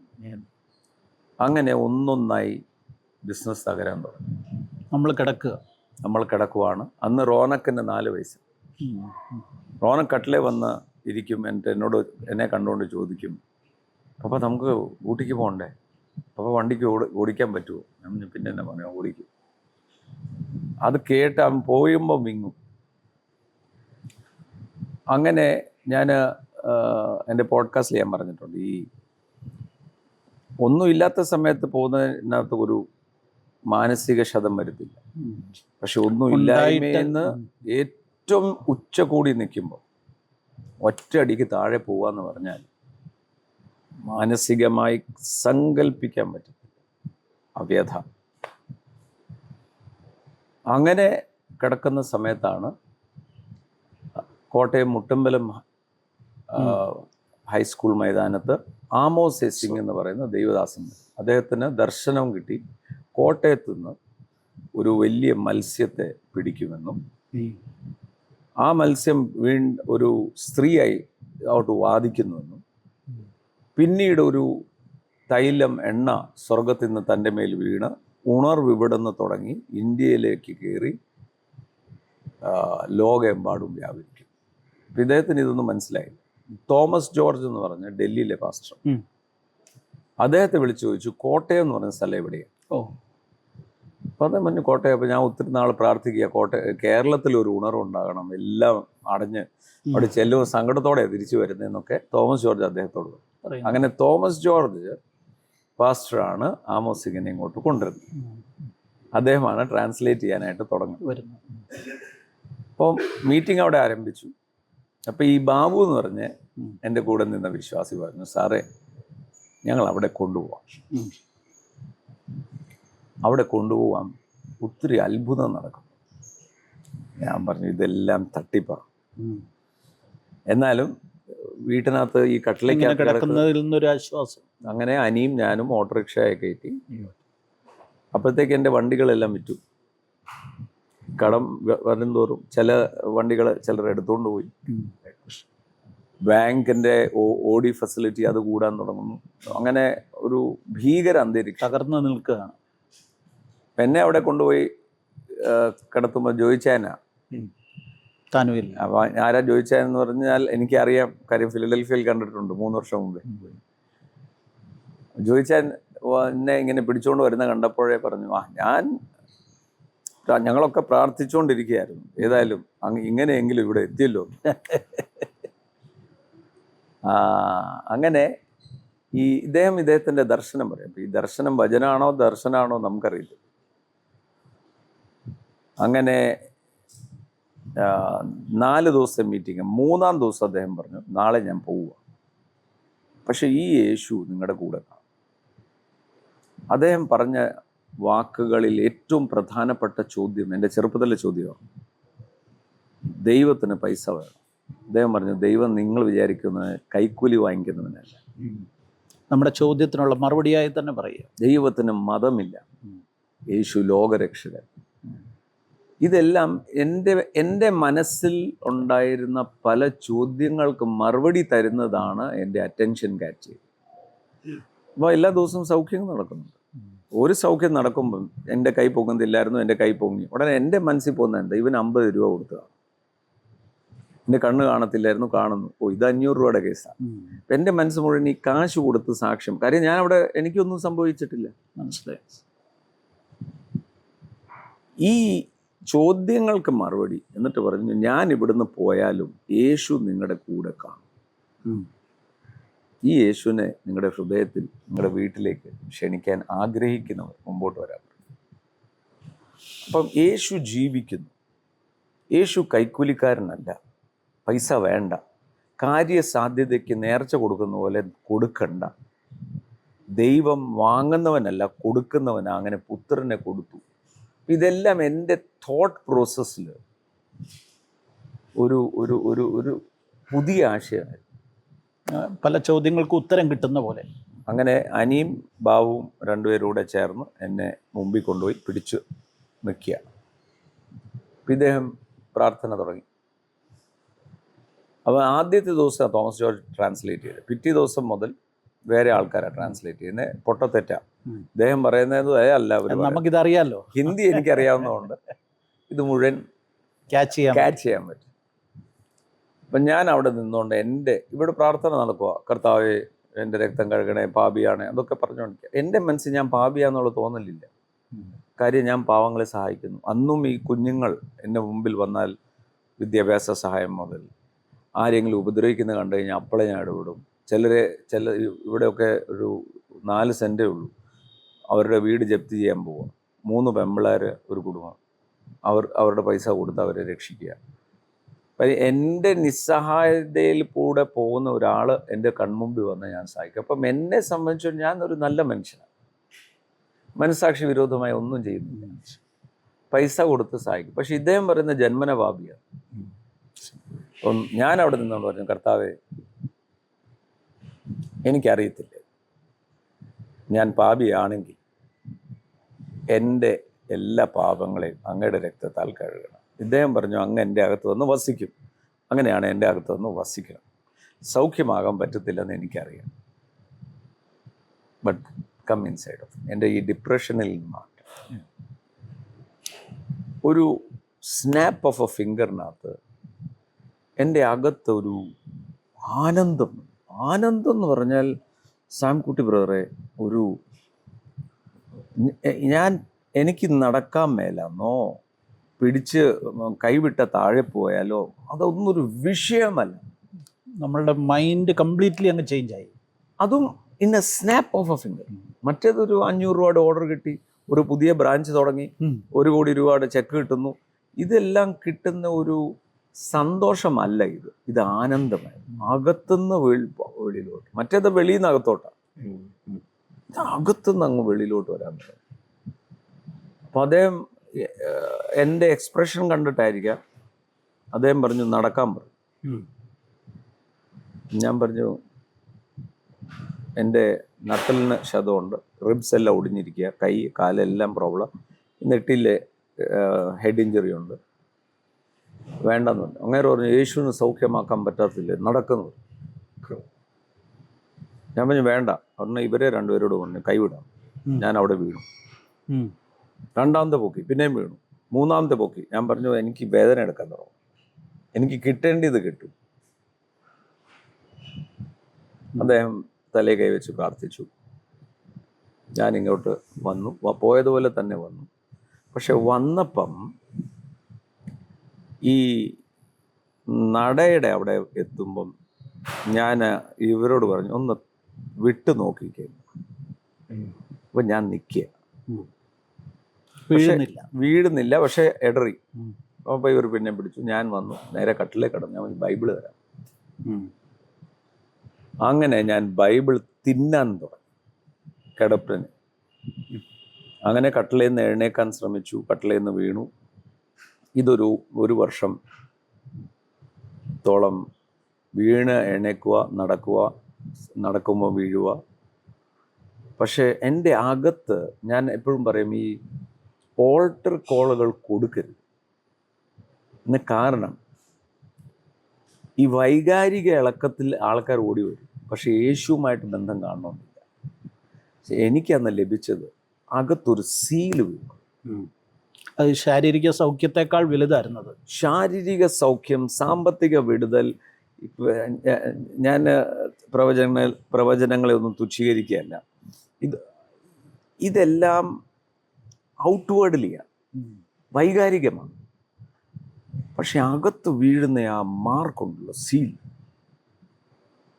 അങ്ങനെ ഒന്നൊന്നായി ബിസിനസ് തകരാൻ തുടങ്ങി. നമ്മൾ കിടക്കുവാണ്. അന്ന് റോനക്കിന് 4 വയസ്സ്. റോനക്ക് കട്ടിലേ വന്ന് ഇരിക്കും. എന്നെ കണ്ടുകൊണ്ട് ചോദിക്കും, അപ്പോൾ നമുക്ക് ഊട്ടിക്ക് പോകണ്ടേ, അപ്പോൾ വണ്ടിക്ക് ഓടിക്കാൻ പറ്റുമോ? ഞാൻ പിന്നെ എന്നെ പറഞ്ഞു ഓടിക്കും. അത് കേട്ട് അവൻ പോയുമ്പോൾ വിങ്ങും. അങ്ങനെ ഞാൻ എൻ്റെ പോഡ്കാസ്റ്റിൽ ഞാൻ പറഞ്ഞിട്ടുണ്ട്, ഈ ഒന്നുമില്ലാത്ത സമയത്ത് പോകുന്നതിനകത്ത് ഒരു മാനസിക ക്ഷതം വരുത്തില്ല. പക്ഷെ ഒന്നുമില്ലായ്മയെന്ന് ഏറ്റവും ഉച്ച കൂടി നിൽക്കുമ്പോൾ ഒറ്റയടിക്ക് താഴെ പോവാന്ന് പറഞ്ഞാൽ മാനസികമായി സങ്കല്പിക്കാൻ പറ്റത്തില്ല ആ വ്യഥ. അങ്ങനെ കിടക്കുന്ന സമയത്താണ് കോട്ടയം മുട്ടമ്പലം ഹൈസ്കൂൾ മൈതാനത്ത് ആമോസ് സിംഗ് എന്ന് പറയുന്ന ദൈവദാസൻ, അദ്ദേഹത്തിന് ദർശനം കിട്ടി. കോട്ടയത്ത് നിന്ന് ഒരു വലിയ മത്സ്യത്തെ പിടിക്കുമെന്നും ആ മത്സ്യം ഒരു സ്ത്രീയായി അവിടെ വാദിക്കുന്നുവെന്നും പിന്നീട് ഒരു തൈലം എണ്ണ സ്വർഗത്തിൽ നിന്ന് തൻ്റെ മേൽ വീണ് ഉണർവിവിടുന്ന് തുടങ്ങി ഇന്ത്യയിലേക്ക് കയറി ലോകമെമ്പാടും വ്യാപരിക്കും. ഇദ്ദേഹത്തിന് ഇതൊന്നും മനസ്സിലായില്ല. തോമസ് ജോർജ് എന്ന് പറഞ്ഞ ഡൽഹിയിലെ പാസ്റ്റർ, അദ്ദേഹത്തെ വിളിച്ചു ചോദിച്ചു, കോട്ടയം എന്ന് പറയുന്ന സ്ഥലം എവിടെയാണ്? അപ്പോൾ അതേ മഞ്ഞ് കോട്ടയം. അപ്പോൾ ഞാൻ ഒത്തിരി നാൾ പ്രാർത്ഥിക്കുക, കേരളത്തിൽ ഒരു ഉണർവുണ്ടാകണം, എല്ലാം അടഞ്ഞ് അവിടെ ചെല്ലുമ്പോൾ സങ്കടത്തോടെ തിരിച്ചു വരുന്നതെന്നൊക്കെ തോമസ് ജോർജ് അദ്ദേഹത്തോട് പറഞ്ഞു. പറയുന്നു. അങ്ങനെ തോമസ് ജോർജ് പാസ്റ്ററാണ് ആമോസ് സിംഗിനെ ഇങ്ങോട്ട് കൊണ്ടുവരുന്നത്. അദ്ദേഹമാണ് ട്രാൻസ്ലേറ്റ് ചെയ്യാനായിട്ട് തുടങ്ങുന്നത്. വരുന്നു. അപ്പോൾ മീറ്റിംഗ് അവിടെ ആരംഭിച്ചു. അപ്പോൾ ഈ ബാബു എന്ന് പറഞ്ഞ് എൻ്റെ കൂടെ നിന്ന വിശ്വാസി പറഞ്ഞു, സാറേ ഞങ്ങൾ അവിടെ കൊണ്ടുപോവാം, അവിടെ കൊണ്ടുപോവാം, ഒത്തിരി അത്ഭുതം നടക്കും. ഞാൻ പറഞ്ഞു ഇതെല്ലാം തട്ടിപ്പാണ്. എന്നാലും വീട്ടിനകത്ത് ഈ കട്ടിലേക്ക് കിടക്കുന്നതിൽ നിന്നൊരു ആശ്വാസം. അങ്ങനെ അനിയും ഞാനും ഓട്ടോറിക്ഷയെ കയറ്റി. അപ്പോഴത്തേക്ക് എൻ്റെ വണ്ടികളെല്ലാം വിറ്റു. കടം വരുംതോറും ചില വണ്ടികൾ ചിലർ എടുത്തുകൊണ്ട് പോയി. ബാങ്കിൻ്റെ ഓഡി ഫെസിലിറ്റി അത് കൂടാൻ തുടങ്ങുന്നു. അങ്ങനെ ഒരു ഭീകര അന്തരീക്ഷം തകർന്നു നിൽക്കുകയാണ്. എന്നെ അവിടെ കൊണ്ടുപോയി കിടത്തുമ്പോൾ ജോയിച്ചാനാ താനുവിൽ. അപ്പോൾ ആരാ ജോയിച്ചാനെന്ന് പറഞ്ഞാൽ എനിക്കറിയാം, കാര്യം ഫിലഡൽഫിയയിൽ കണ്ടിട്ടുണ്ട് 3 വർഷം മുമ്പേ. ജോയിച്ചാൻ എന്നെ ഇങ്ങനെ പിടിച്ചുകൊണ്ട് വരുന്ന കണ്ടപ്പോഴേ പറഞ്ഞു, ഞങ്ങളൊക്കെ പ്രാർത്ഥിച്ചുകൊണ്ടിരിക്കുകയായിരുന്നു, ഏതായാലും ഇങ്ങനെയെങ്കിലും ഇവിടെ എത്തിയല്ലോ. അങ്ങനെ ഇദ്ദേഹത്തിൻ്റെ ദർശനം പറയും. ഈ ദർശനം വചനാണോ ദർശനാണോ നമുക്കറിയില്ല. അങ്ങനെ 4 ദിവസം മീറ്റിംഗ്. 3-ാം ദിവസം അദ്ദേഹം പറഞ്ഞു, നാളെ ഞാൻ പോവുക, പക്ഷെ ഈ യേശു നിങ്ങളുടെ കൂടെ കാണും. അദ്ദേഹം പറഞ്ഞ വാക്കുകളിൽ ഏറ്റവും പ്രധാനപ്പെട്ട ചോദ്യം, എൻ്റെ ചെറുപ്പത്തിലെ ചോദ്യമാണ്, ദൈവത്തിന് പൈസ വേണം. അദ്ദേഹം പറഞ്ഞു, ദൈവം നിങ്ങൾ വിചാരിക്കുന്നത് കൈക്കൂലി വാങ്ങിക്കുന്നവനല്ല. നമ്മുടെ ചോദ്യത്തിനുള്ള മറുപടിയായി തന്നെ പറയുക, ദൈവത്തിന് മതമില്ല, യേശു ലോകരക്ഷകൻ. ഇതെല്ലാം എൻ്റെ മനസ്സിൽ ഉണ്ടായിരുന്ന പല ചോദ്യങ്ങൾക്ക് മറുപടി തരുന്നതാണ് എൻ്റെ അറ്റൻഷൻ ക്യാച്ച് ചെയ്ത്. അപ്പോൾ എല്ലാ ദിവസവും സൗഖ്യം നടക്കുന്നുണ്ട്. ഒരു സൗഖ്യം നടക്കുമ്പം എൻ്റെ കൈ പൊങ്ങുന്നില്ലായിരുന്നു, എൻ്റെ കൈ പൊങ്ങി. ഉടനെ എൻ്റെ മനസ്സിൽ പോകുന്നത് എന്താ, ഇവന് 50 രൂപ കൊടുത്തതാണ്. എൻ്റെ കണ്ണ് കാണത്തില്ലായിരുന്നു, കാണുന്നു, ഇത് 500 രൂപയുടെ കേസാണ്. അപ്പം എൻ്റെ മനസ്സ് മുഴുവൻ ഈ കാശ് കൊടുത്ത് സാക്ഷ്യം. കാര്യം ഞാൻ അവിടെ എനിക്കൊന്നും സംഭവിച്ചിട്ടില്ല. മനസ്സിലായി. ഈ ചോദ്യങ്ങൾക്ക് മറുപടി എന്നിട്ട് പറഞ്ഞു, ഞാൻ ഇവിടുന്ന് പോയാലും യേശു നിങ്ങളുടെ കൂടെ കാണും. ഈ യേശുവിനെ നിങ്ങളുടെ ഹൃദയത്തിൽ, നിങ്ങളുടെ വീട്ടിലേക്ക് ക്ഷണിക്കാൻ ആഗ്രഹിക്കുന്നവർ മുമ്പോട്ട് വരാൻ പറ്റും. അപ്പം യേശു ജീവിക്കുന്നു. യേശു കൈക്കൂലിക്കാരനല്ല, പൈസ വേണ്ട, കാര്യസാധ്യതയ്ക്ക് നേർച്ച കൊടുക്കുന്ന പോലെ കൊടുക്കണ്ട. ദൈവം വാങ്ങുന്നവനല്ല, കൊടുക്കുന്നവനാ. അങ്ങനെ പുത്രനെ കൊടുത്തു. ഇതെല്ലാം എൻ്റെ തോട്ട് പ്രോസസ്സിൽ ഒരു ഒരു ഒരു ഒരു പുതിയ ആശയമായിരുന്നു. പല ചോദ്യങ്ങൾക്ക് ഉത്തരം കിട്ടുന്ന പോലെ. അങ്ങനെ അനിയും ബാബുവും 2 പേരും കൂടെ ചേർന്ന് എന്നെ മുമ്പിൽ കൊണ്ടുപോയി പിടിച്ചു നിൽക്കുക. ഇദ്ദേഹം പ്രാർത്ഥന തുടങ്ങി. അപ്പോൾ ആദ്യത്തെ ദിവസം തോമസ് ജോർജ് ട്രാൻസ്ലേറ്റ് ചെയ്ത്, പിറ്റേ ദിവസം മുതൽ വേറെ ആൾക്കാരാണ് ട്രാൻസ്ലേറ്റ് ചെയ്യുന്നത്. പൊട്ടത്തെറ്റാ ഇദ്ദേഹം പറയുന്നത് അല്ല. നമുക്കിതറിയാമല്ലോ, ഹിന്ദി എനിക്കറിയാവുന്നതുകൊണ്ട് ഇത് മുഴുവൻ ക്യാച്ച് ചെയ്യാൻ പറ്റും. അപ്പം ഞാൻ അവിടെ നിന്നുകൊണ്ട് ഇവിടെ പ്രാർത്ഥന നടക്കുക, കർത്താവേ എൻ്റെ രക്തം കഴുകണേ, പാപിയാണ്, അതൊക്കെ പറഞ്ഞുകൊണ്ടിരിക്കുക. എൻ്റെ മനസ്സിൽ ഞാൻ പാപിയാന്നുള്ളത് തോന്നലില്ല. കാര്യം ഞാൻ പാവങ്ങളെ സഹായിക്കുന്നു. അന്നും ഈ കുഞ്ഞുങ്ങൾ എൻ്റെ മുമ്പിൽ വന്നാൽ വിദ്യാഭ്യാസ സഹായം മുതൽ ആരെങ്കിലും ഉപദ്രവിക്കുന്നത് കണ്ടു കഴിഞ്ഞാൽ അപ്പോഴേ ഞാൻ ഇടപെടും. ഇവിടെയൊക്കെ ഒരു 4 സെൻറ്റേ ഉള്ളൂ. അവരുടെ വീട് ജപ്തി ചെയ്യാൻ പോവുക. 3 പെമ്പിള്ളേർ, ഒരു കുടുംബം. അവരുടെ പൈസ കൊടുത്ത് അവരെ രക്ഷിക്കുക. എൻ്റെ നിസ്സഹായതയിൽ കൂടെ പോകുന്ന ഒരാൾ എൻ്റെ കൺമുമ്പിൽ വന്ന് ഞാൻ സഹായിക്കും. അപ്പം എന്നെ സംബന്ധിച്ച് ഞാനൊരു നല്ല മനുഷ്യനാണ്. മനസ്സാക്ഷി വിരോധമായി ഒന്നും ചെയ്യുന്നില്ല, പൈസ കൊടുത്ത് സഹായിക്കും. പക്ഷെ ഇദ്ദേഹം പറയുന്ന ജന്മന പാപിയാണ്. അപ്പം ഞാൻ അവിടെ നിന്നുകൊണ്ട് പറഞ്ഞു, കർത്താവേ എനിക്കറിയത്തില്ല, ഞാൻ പാപിയാണെങ്കിൽ എൻ്റെ എല്ലാ പാപങ്ങളെയും അങ്ങയുടെ രക്തത്താൽ കഴുകണം. ഇദ്ദേഹം പറഞ്ഞു, അങ്ങ് എൻ്റെ അകത്ത് വന്ന് വസിക്കും. അങ്ങനെയാണ്, എൻ്റെ അകത്ത് വന്ന് വസിക്കണം. സൗഖ്യമാകാൻ പറ്റത്തില്ലെന്ന് എനിക്കറിയാം, ബട്ട് കം ഇൻസൈഡ് ഓഫ്. എൻ്റെ ഈ ഡിപ്രഷനിൽ മാറ്റം. ഒരു സ്നാപ്പ് ഓഫ് എ ഫിംഗറിനകത്ത് എൻ്റെ അകത്തൊരു ആനന്ദം എന്ന് പറഞ്ഞാൽ, സാംകുട്ടി ബ്രദറെ, ഞാൻ എനിക്ക് നടക്കാൻ മേലെന്നോ പിടിച്ച് കൈവിട്ട താഴെ പോയാലോ അതൊന്നും ഒരു വിഷയമല്ല. നമ്മളുടെ മൈൻഡ് കംപ്ലീറ്റ്ലി അങ്ങ് ചേഞ്ച് ആയി. അതും in A snap of A finger. മറ്റേതൊരു 500 രൂപയുടെ ഓർഡർ കിട്ടി, ഒരു പുതിയ ബ്രാഞ്ച് തുടങ്ങി, 1 കോടി രൂപയുടെ ചെക്ക് കിട്ടുന്നു. ഇതെല്ലാം കിട്ടുന്ന ഒരു സന്തോഷമല്ല ഇത് ആനന്ദമായിരുന്നു. അകത്തുനിന്ന് വെളിയിലോട്ട്. മറ്റേത് വെളിയിൽ നിന്ന് അകത്തോട്ടാണ്. ഇത് അകത്തുനിന്ന് അങ്ങ് വെളിയിലോട്ട് വരാൻ പറ്റും. അപ്പം അദ്ദേഹം എൻ്റെ എക്സ്പ്രഷൻ കണ്ടിട്ടായിരിക്കാം അദ്ദേഹം പറഞ്ഞു നടക്കാൻ പറഞ്ഞു. ഞാൻ പറഞ്ഞു എൻ്റെ നട്ടലിന് ക്ഷതമുണ്ട്, റിബ്സ് എല്ലാം ഒടിഞ്ഞിരിക്കുക, കൈ കാലെല്ലാം പ്രോബ്ലം, നെട്ടിലെ ഹെഡ് ഇഞ്ചുറി ഉണ്ട്, വേണ്ടെന്ന് പറഞ്ഞു. അങ്ങനെ പറഞ്ഞു യേശുവിന് സൗഖ്യമാക്കാൻ പറ്റാത്തില്ലേ, നടക്കുന്നു. ഞാൻ പറഞ്ഞു വേണ്ട. പറഞ്ഞു ഇവരെ രണ്ടുപേരോട് പറഞ്ഞു കൈവിടാം. ഞാൻ അവിടെ വീണു. രണ്ടാമത്തെ പൊക്കി, പിന്നെയും വീണു. മൂന്നാമത്തെ പൊക്കി. ഞാൻ പറഞ്ഞു എനിക്ക് വേദന എടുക്കാൻ തുടങ്ങും, എനിക്ക് കിട്ടേണ്ടത് കിട്ടും. അദ്ദേഹം തലയെ കൈവച്ച് പ്രാർത്ഥിച്ചു. ഞാൻ ഇങ്ങോട്ട് വന്നു, പോയതുപോലെ തന്നെ വന്നു. പക്ഷെ വന്നപ്പം ഈ നടയുടെ അവിടെ എത്തുമ്പം ഞാൻ ഇവരോട് പറഞ്ഞു ഒന്ന് വിട്ടു നോക്കിക്കുന്നു. അപ്പം ഞാൻ നിൽക്കുക, വീഴുന്നില്ല, പക്ഷെ ഇടറി. അപ്പോൾ ഇവർ പിന്നെ പിടിച്ചു. ഞാൻ വന്നു, നേരെ കട്ടിലേക്ക് കിടന്നു. ഞാൻ ബൈബിള് തരാം. അങ്ങനെ ഞാൻ ബൈബിൾ തിന്നാൻ തുടങ്ങി കിടപ്പിന്. അങ്ങനെ കട്ടിലയിൽ നിന്ന് എഴുന്നേക്കാൻ ശ്രമിച്ചു, കട്ടിലയിൽ നിന്ന് വീണു. ഇതൊരു 1 വർഷത്തോളം വീണ് എഴുന്നേക്കുക, നടക്കുക, നടക്കുമ്പോൾ വീഴുക. പക്ഷെ എൻ്റെ അകത്ത് ഞാൻ എപ്പോഴും പറയും ഈ ഓൾട്ടർ കോളുകൾ കൊടുക്കരുത്. എന്ന് കാരണം ഈ വൈകാരിക ഇളക്കത്തിൽ ആൾക്കാർ ഓടി വരും, പക്ഷെ യേശുവുമായിട്ട് ബന്ധം കാണണമെന്നില്ല. പക്ഷെ എനിക്കന്ന് ലഭിച്ചത് അകത്തൊരു സീല് വീണു. അത് ശാരീരിക സൗഖ്യത്തെക്കാൾ വലുതായിരുന്നത്. ശാരീരിക സൗഖ്യം, സാമ്പത്തിക വിടുതൽ. ഞാൻ പ്രവചനങ്ങളെ ഒന്നും തുച്ഛീകരിക്കുകയല്ല. ഇതെല്ലാം ഔട്ട്വേർഡിലിയാണ്, വൈകാരികമാണ്. പക്ഷെ അകത്ത് വീഴുന്ന ആ മാർക്കുണ്ടല്ലോ, സീൽ,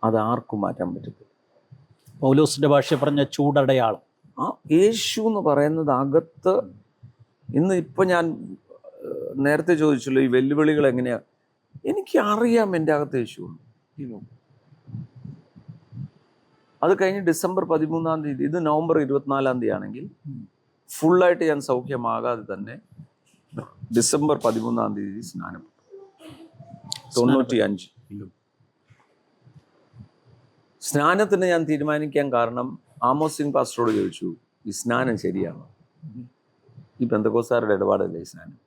അത് ആർക്കും മാറ്റാൻ പറ്റത്തില്ല. പൗലോസിന്റെ ഭാഷ പറഞ്ഞ ചൂടടയാളം. ആ യേശു എന്ന് പറയുന്നത് അകത്ത്. ഇപ്പം ഞാൻ നേരത്തെ ചോദിച്ചല്ലോ ഈ വെല്ലുവിളികൾ എങ്ങനെയാ. എനിക്ക് അറിയാം എൻ്റെ അകത്ത് യേശു ഉണ്ട്. അത് കഴിഞ്ഞ് ഡിസംബർ 13-ാം തീയതി, ഇത് നവംബർ 24-ാം തീയതി ആണെങ്കിൽ ഫുള്ളായിട്ട് ഞാൻ സൗഖ്യമാകാതെ തന്നെ ഡിസംബർ 13-ാം തീയതി സ്നാനപ്പെട്ടു. 95. സ്നാനത്തിന് ഞാൻ തീരുമാനിക്കാൻ കാരണം ആമോസ് സിംഗ് പാസ്റ്ററോട് ചോദിച്ചു ഈ സ്നാനം ശരിയാണോ, ഈ പെന്തക്കോസ്തുകാരുടെ ഇടപാടല്ലേ ഈ സ്നാനം.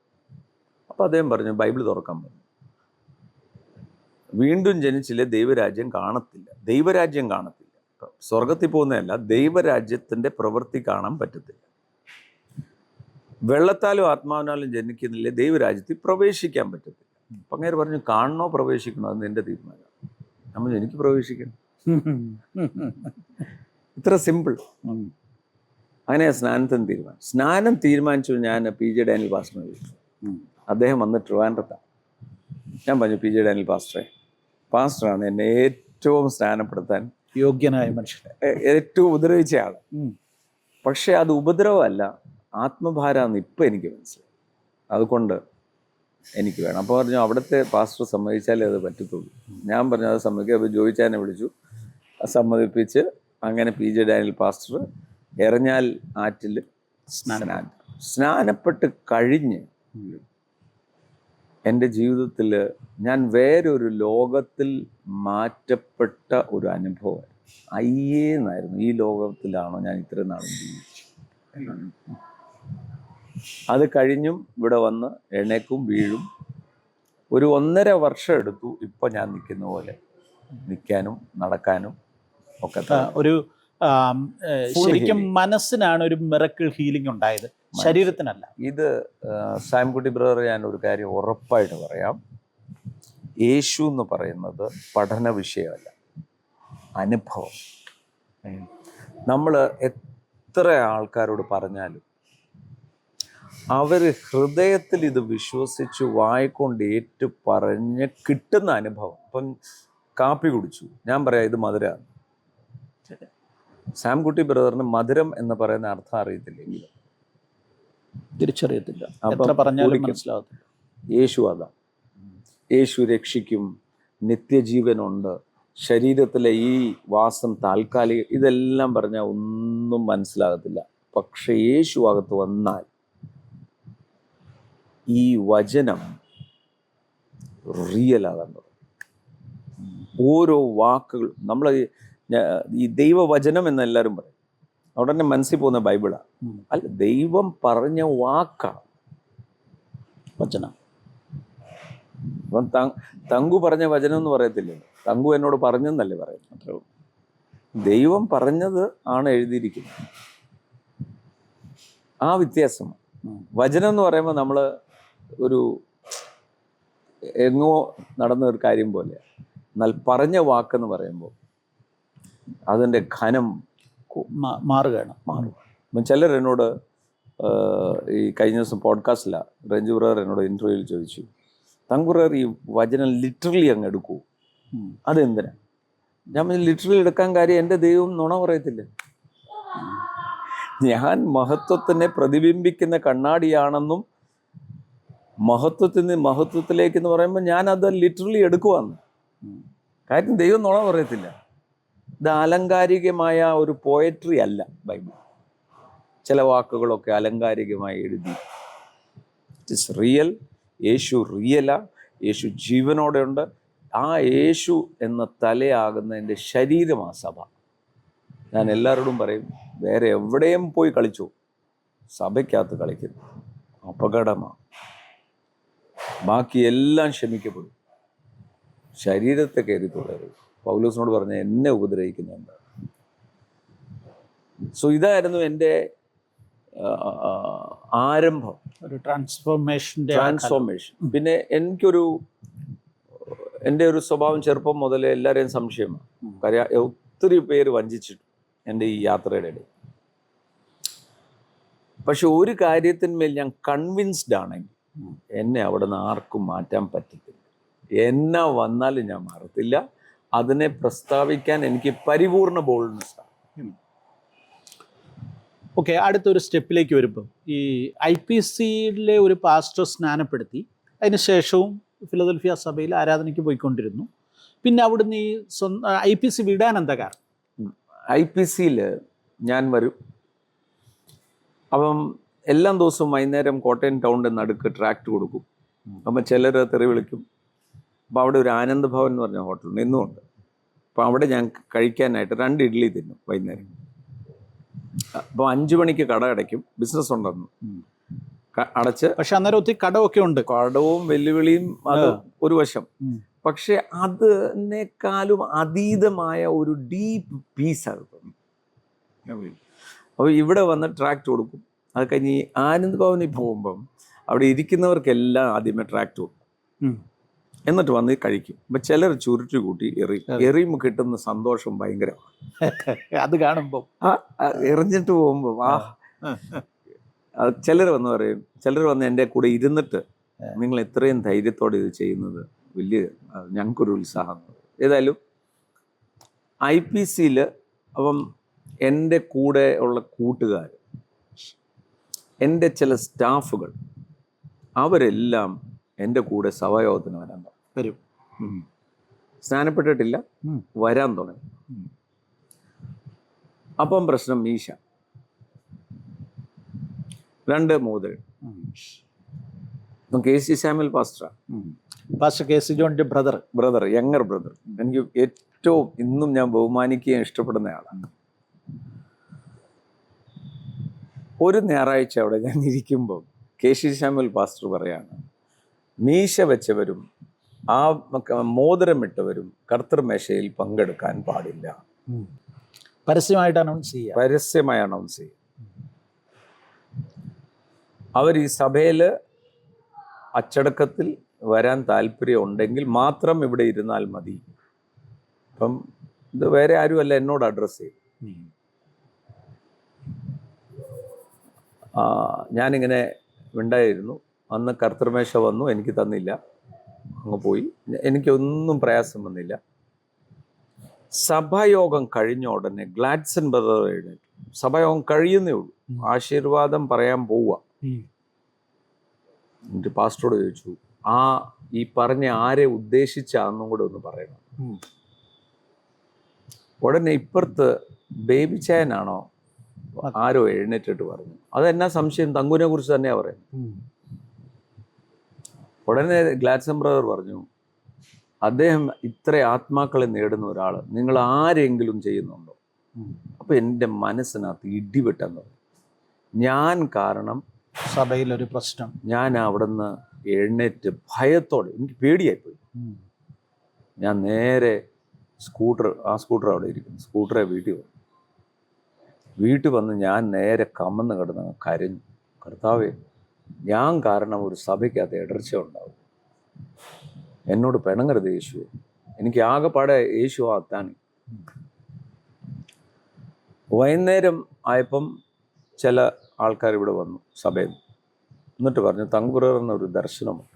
അപ്പം അദ്ദേഹം പറഞ്ഞു ബൈബിൾ തുറക്കാൻ പറഞ്ഞു. വീണ്ടും ജനിച്ചില്ലേ ദൈവരാജ്യം കാണത്തില്ല. ദൈവരാജ്യം കാണത്തില്ല, സ്വർഗത്തിൽ പോകുന്നതല്ല, ദൈവരാജ്യത്തിൻ്റെ പ്രവൃത്തി കാണാൻ പറ്റത്തില്ല. വെള്ളത്താലും ആത്മാവിനാലും ജനിക്കുന്നില്ലേ ദൈവരാജ്യത്തിൽ പ്രവേശിക്കാൻ പറ്റത്തില്ല. അപ്പം അങ്ങനെ പറഞ്ഞു കാണണോ പ്രവേശിക്കണോ അത് നിന്റെ തീരുമാനം. നമ്മൾ എനിക്ക് പ്രവേശിക്കണം. ഇത്ര സിമ്പിൾ. അങ്ങനെയാ സ്നാനത്തിന് തീരുമാനം. സ്നാനം തീരുമാനിച്ചു ഞാൻ PJ ഡാനിയൽ പാസ്റ്ററിനെ വിളിച്ചു. അദ്ദേഹം വന്ന് ട്രിവാൻഡ്രത്താണ്. ഞാൻ പറഞ്ഞു PJ ഡാനിയൽ പാസ്റ്ററാണ് എന്നെ ഏറ്റവും സ്നാനപ്പെടുത്താൻ യോഗ്യനായ മനുഷ്യൻ, ഏറ്റവും ഉപദ്രവിച്ച ആൾ. പക്ഷെ അത് ഉപദ്രവമല്ല, ആത്മഭാരാന്ന് ഇപ്പം എനിക്ക് മനസ്സിലായി. അതുകൊണ്ട് എനിക്ക് വേണം. അപ്പോൾ പറഞ്ഞു അവിടുത്തെ പാസ്റ്റർ സമ്മതിച്ചാലേ അത് പറ്റത്തുള്ളൂ. ഞാൻ പറഞ്ഞു അത് സമ്മതിക്കുക. അപ്പോൾ ജോയിച്ചാനെ വിളിച്ചു, സമ്മതിപ്പിച്ച് അങ്ങനെ PJ ഡാനിയൽ പാസ്റ്റർ എറിഞ്ഞാൽ ആറ്റിൽ സ്നാനപ്പെട്ട് കഴിഞ്ഞ് എൻ്റെ ജീവിതത്തിൽ ഞാൻ വേറൊരു ലോകത്തിൽ മാറ്റപ്പെട്ട ഒരു അനുഭവം. അയ്യേന്നായിരുന്നു, ഈ ലോകത്തിലാണോ ഞാൻ ഇത്രയും നാളും ജീവിച്ചു. അത് കഴിഞ്ഞും ഇവിടെ വന്ന് എഴുന്നേക്കും വീഴും. ഒരു 1.5 വർഷം എടുത്തു ഇപ്പം ഞാൻ നിൽക്കുന്ന പോലെ നിൽക്കാനും നടക്കാനും ഒക്കെ. ഒരു ശരിക്കും മനസ്സിനാണ് ഒരു മിറക്കിൾ ഹീലിംഗ് ഉണ്ടായത്, ശരീരത്തിനല്ല. ഇത് സാംകുട്ടി ബ്രദർ, ഞാൻ ഒരു കാര്യം ഉറപ്പായിട്ട് പറയാം. യേശു എന്ന് പറയുന്നത് പഠന വിഷയമല്ല, അനുഭവം. നമ്മൾ എത്ര ആൾക്കാരോട് പറഞ്ഞാലും അവർ ഹൃദയത്തിൽ ഇത് വിശ്വസിച്ച് വായിക്കൊണ്ട് ഏറ്റു പറഞ്ഞ് കിട്ടുന്ന അനുഭവം. അപ്പം കാപ്പി കുടിച്ചു, ഞാൻ പറയാം ഇത് മധുരമാണ്. സാംകുട്ടി ബ്രദറിന് മധുരം എന്ന് പറയുന്ന അർത്ഥം അറിയത്തില്ലെങ്കിലും തിരിച്ചറിയത്തില്ല, അപ്പം എത്ര പറഞ്ഞാലും കുടിക്കും. മനസ്സിലാവത്തില്ല. യേശു അതാ, യേശു രക്ഷിക്കും, നിത്യജീവനുണ്ട്, ശരീരത്തിലെ ഈ വാസം താൽക്കാലിക, ഇതെല്ലാം പറഞ്ഞാൽ ഒന്നും മനസ്സിലാകത്തില്ല. പക്ഷെ യേശു അകത്ത് വന്നാൽ ഈ വചനം റിയലാകാൻ തുടങ്ങും. ഓരോ വാക്കുകൾ നമ്മൾ ഈ ദൈവവചനം എന്ന് എല്ലാവരും പറയും, അവിടെ തന്നെ മനസ്സിൽ പോകുന്ന ബൈബിളാണ്. അല്ല, ദൈവം പറഞ്ഞ വാക്കാണ് വചനം. അപ്പം തങ്കു പറഞ്ഞ വചനം എന്ന് പറയത്തില്ലേ, തങ്കു എന്നോട് പറഞ്ഞെന്നല്ലേ പറയുന്നത്. ദൈവം പറഞ്ഞത് ആണ് എഴുതിയിരിക്കുന്നത്. ആ വ്യത്യാസം. വചനം എന്ന് പറയുമ്പോൾ നമ്മൾ ഒരു എങ്ങോ നടന്ന ഒരു കാര്യം പോലെ. എന്നാൽ പറഞ്ഞ വാക്കെന്ന് പറയുമ്പോൾ അതിൻ്റെ ഘനം മാറുകയാണ്. അപ്പം ചിലർ എന്നോട് ഈ കഴിഞ്ഞ ദിവസം പോഡ്കാസ്റ്റിലാണ് രഞ്ജു ബ്രദർ എന്നോട് ഇൻ്റർവ്യൂവിൽ ചോദിച്ചു, തങ്കുറർ ഈ വചനം ലിറ്ററലി അങ്ങ് എടുക്കൂ, അതെന്തിനാ? ഞാൻ ലിറ്ററലി എടുക്കാൻ കാര്യം എൻ്റെ ദൈവം നുണ പറയത്തില്ല. ഞാൻ മഹത്വത്തിനെ പ്രതിബിംബിക്കുന്ന കണ്ണാടിയാണെന്നും മഹത്വത്തിൽ നിന്ന് മഹത്വത്തിലേക്ക് എന്ന് പറയുമ്പോൾ ഞാൻ അത് ലിറ്ററലി എടുക്കുവാന്ന്. കാര്യം ദൈവം നുണ പറയത്തില്ല. ഇത് ആലങ്കാരികമായ ഒരു പോയട്രി അല്ല ബൈബിൾ. ചില വാക്കുകളൊക്കെ അലങ്കാരികമായി എഴുതി. It is real. യേശു റിയലാ, യേശു ജീവനോടെ ഉണ്ട്. ആ യേശു എന്ന തലയാകുന്നതിൻ്റെ ശരീരമാ സഭ. ഞാൻ എല്ലാവരോടും പറയും, വേറെ എവിടെയും പോയി കളിച്ചു, സഭയ്ക്കകത്ത് കളിക്കുന്നു അപകടമാണ്. ബാക്കി എല്ലാം ക്ഷമിക്കപ്പെടും, ശരീരത്തെ കയറി തുടരും. പൗലോസിനോട് പറഞ്ഞ എന്നെ ഉപദ്രവിക്കുന്ന എന്താ? സോ ഇതായിരുന്നു എൻ്റെ ആരംഭം, ഒരു ട്രാൻസ്ഫോർമേഷൻ. പിന്നെ എൻ്റെ ഒരു സ്വഭാവം ചെറുപ്പം മുതലേ എല്ലാവരെയും സംശയമാണ്. കാര്യം ഒത്തിരി പേര് വഞ്ചിച്ചിട്ടു എൻ്റെ ഈ യാത്രയുടെ ഇടയിൽ. പക്ഷെ ഒരു കാര്യത്തിന്മേൽ ഞാൻ കൺവിൻസ്ഡ് ആണെങ്കിൽ എന്നെ അവിടെ നിന്ന് ആർക്കും മാറ്റാൻ പറ്റത്തില്ല. എന്നാ വന്നാലും ഞാൻ മാറത്തില്ല. അതിനെ പ്രസ്താവിക്കാൻ എനിക്ക് പരിപൂർണ ബോൾഡ്നെസ് ആണ്. ഓക്കെ, അടുത്തൊരു സ്റ്റെപ്പിലേക്ക് വരുമ്പോൾ ഈ IPCയിലെ ഒരു പാസ്റ്റർ സ്നാനപ്പെടുത്തി, അതിനുശേഷവും ഫിലദൽഫിയ സഭയിൽ ആരാധനയ്ക്ക് പോയിക്കൊണ്ടിരുന്നു. പിന്നെ അവിടുന്ന് ഈ IPC വിടാൻ എന്താ കാരണം? IPCയിൽ ഞാൻ വരും. അപ്പം എല്ലാ ദിവസവും വൈകുന്നേരം കോട്ടയം ടൗണിൻ്റെ നടുക്ക് ട്രാക്ട് കൊടുക്കും. അപ്പം ചിലർ തെറി വിളിക്കും. അപ്പോൾ അവിടെ ഒരു ആനന്ദ് ഭവൻ എന്ന് പറഞ്ഞ ഹോട്ടലുണ്ട്, ഇന്നുമുണ്ട്. അപ്പോൾ അവിടെ ഞാൻ കഴിക്കാനായിട്ട് 2 ഇഡ്ഡലി തിന്നും വൈകുന്നേരം. അപ്പോൾ 5 മണിക്ക് കട അടയ്ക്കും. ബിസിനസ് ഉണ്ടെന്ന് അടച്ച്. പക്ഷെ അന്നേരം ഒത്തിരി കടമൊക്കെ ഉണ്ട്. കടവും വെല്ലുവിളിയും അത് ഒരു വശം. പക്ഷെ അതിനേക്കാളും അതീതമായ ഒരു ഡീപ്പ് പീസാണ്. അപ്പോൾ ഇവിടെ വന്ന് ട്രാക്ട് കൊടുക്കും. അത് കഴിഞ്ഞ് ആനന്ദ് ഭവനിൽ പോകുമ്പം അവിടെ ഇരിക്കുന്നവർക്കെല്ലാം ആദ്യമേ ട്രാക്ട് കൊടുക്കും, എന്നിട്ട് വന്ന് കഴിക്കും. അപ്പം ചിലർ ചുരുട്ടി കൂട്ടി എറിയും കിട്ടുന്ന സന്തോഷം ഭയങ്കരമാണ്. അത് കാണുമ്പോൾ എറിഞ്ഞിട്ട് പോകുമ്പോൾ ചിലർ വന്ന് പറയും, ചിലർ വന്ന് എൻ്റെ കൂടെ ഇരുന്നിട്ട് നിങ്ങൾ എത്രയും ധൈര്യത്തോടെ ഇത് ചെയ്യുന്നത് വലിയ ഞങ്ങൾക്കൊരു ഉത്സാഹം. ഏതായാലും IPCയിൽ അപ്പം എൻ്റെ കൂടെ ഉള്ള കൂട്ടുകാർ, എൻ്റെ ചില സ്റ്റാഫുകൾ, അവരെല്ലാം എൻ്റെ കൂടെ സഭായോഗത്തിന് വരാൻ വരും. സ്നാനപ്പെട്ടിട്ടില്ല, വരാൻ തുടങ്ങി. അപ്പം പ്രശ്നം മീശ, 2 മോതിരം. KC സാമുവൽ പാസ്റ്റർ KC ജോണിന്റെ ബ്രദർ, യങ്ങർ ബ്രദർ. എനിക്ക് ഏറ്റവും ഇന്നും ഞാൻ ബഹുമാനിക്കുകയും ഇഷ്ടപ്പെടുന്നയാളാണ്. ഒരു ഞായറാഴ്ച അവിടെ ഞാൻ ഇരിക്കുമ്പോൾ KC സാമുവൽ പാസ്റ്റർ പറയാണ്, മീശ വെച്ചവരും ആ മോതിരമിട്ടവരും കർത്തൃമേശയിൽ പങ്കെടുക്കാൻ പാടില്ല. പരസ്യമായിട്ട് അനൗൺസ് ചെയ്യുക. അവർ ഈ സഭയിൽ അച്ചടക്കത്തിൽ വരാൻ താല്പര്യം ഉണ്ടെങ്കിൽ മാത്രം ഇവിടെ ഇരുന്നാൽ മതി. അപ്പം ഇത് വേറെ ആരുമല്ല എന്നോട് അഡ്രസ്സ് ചെയ്യും. ഞാനിങ്ങനെ ഉണ്ടായിരുന്നു. അന്ന് കർത്തൃമേശ വന്നു, എനിക്ക് തന്നില്ല, അങ്ങ് പോയി. എനിക്കൊന്നും പ്രയാസം വന്നില്ല. സഭായോഗം കഴിഞ്ഞ ഉടനെ ഗ്ലാഡ്സൺ ബ്രദർ എഴുന്നേറ്റു. സഭായോഗം കഴിയുന്നേ ഉള്ളൂ, ആശീർവാദം പറയാൻ പോവുക. എന്നിട്ട് പാസ്റ്ററോട് ചോദിച്ചു, ഈ പറഞ്ഞ ആരെ ഉദ്ദേശിച്ചാന്നും കൂടെ ഒന്ന് പറയണം. ഉടനെ ഇപ്പുറത്ത് ബേബി ചായനാണോ ആരോ എഴുന്നേറ്റിട്ട് പറഞ്ഞു, അതെന്നാ സംശയം, തങ്കുവിനെ കുറിച്ച് തന്നെയാ പറയുന്നത്. ഉടനെ ഗ്ലാഡ്സൺ ബ്രദർ പറഞ്ഞു, അദ്ദേഹം ഇത്ര ആത്മാക്കളെ നേടുന്ന ഒരാൾ നിങ്ങൾ ആരെങ്കിലും ചെയ്യുന്നുണ്ടോ? അപ്പൊ എൻ്റെ മനസ്സിനകത്ത് ഇടിവെട്ടെന്ന് പറഞ്ഞു. ഞാൻ കാരണം സഭയിലൊരു പ്രശ്നം. ഞാൻ അവിടുന്ന് എഴുന്നേറ്റ് ഭയത്തോടെ, എനിക്ക് പേടിയായിപ്പോയി. ഞാൻ നേരെ സ്കൂട്ടർ അവിടെ ഇരിക്കുന്നു, സ്കൂട്ടറെ വീട്ടിൽ വന്ന് ഞാൻ നേരെ കമന്ന് കിടന്ന് കരഞ്ഞു. കർത്താവേ, ഞാൻ കാരണം ഒരു സഭയ്ക്കകത്ത് ഇടർച്ച ഉണ്ടാവും, എന്നോട് പിണങ്ങരുത് യേശുവെ, എനിക്ക് ആകെപ്പാടെ യേശു ആത്താൻ. വൈകുന്നേരം ആയപ്പം ചില ആൾക്കാർ ഇവിടെ വന്നു സഭയിൽ. എന്നിട്ട് പറഞ്ഞു, തങ്കുറന്ന ഒരു ദർശനമുണ്ട്,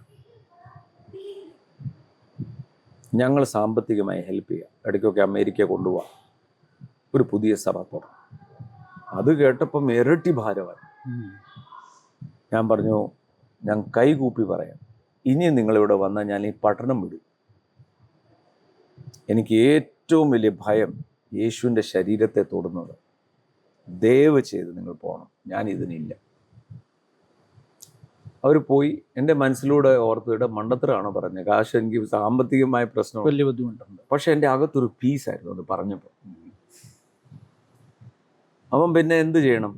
ഞങ്ങൾ സാമ്പത്തികമായി ഹെൽപ്പ് ചെയ്യാം, ഇടയ്ക്കൊക്കെ അമേരിക്ക കൊണ്ടുപോകാം, ഒരു പുതിയ സഭ തുറന്നു. അത് കേട്ടപ്പം ഇരട്ടി ഭാരമായി. ഞാൻ പറഞ്ഞു, ഞാൻ കൈകൂപ്പി പറയാം, ഇനി നിങ്ങളിവിടെ വന്നാൽ ഞാൻ ഈ പട്ടണം വിടും. എനിക്ക് ഏറ്റവും വലിയ ഭയം യേശുവിൻ്റെ ശരീരത്തെ തൊടുന്നത്. ദയവ് ചെയ്ത് നിങ്ങൾ പോകണം, ഞാൻ ഇതിനില്ല. അവർ പോയി. എൻ്റെ മനസ്സിലൂടെ ഓർത്തിട്ട് മണ്ടത്തരാണോ പറഞ്ഞത്, കാശ് എനിക്ക് സാമ്പത്തികമായ പ്രശ്നം, വലിയ ബുദ്ധിമുട്ടുണ്ട്. പക്ഷെ എൻ്റെ അകത്തൊരു പീസായിരുന്നു അത് പറഞ്ഞപ്പോൾ. അവൻ പിന്നെ എന്ത് ചെയ്യണം,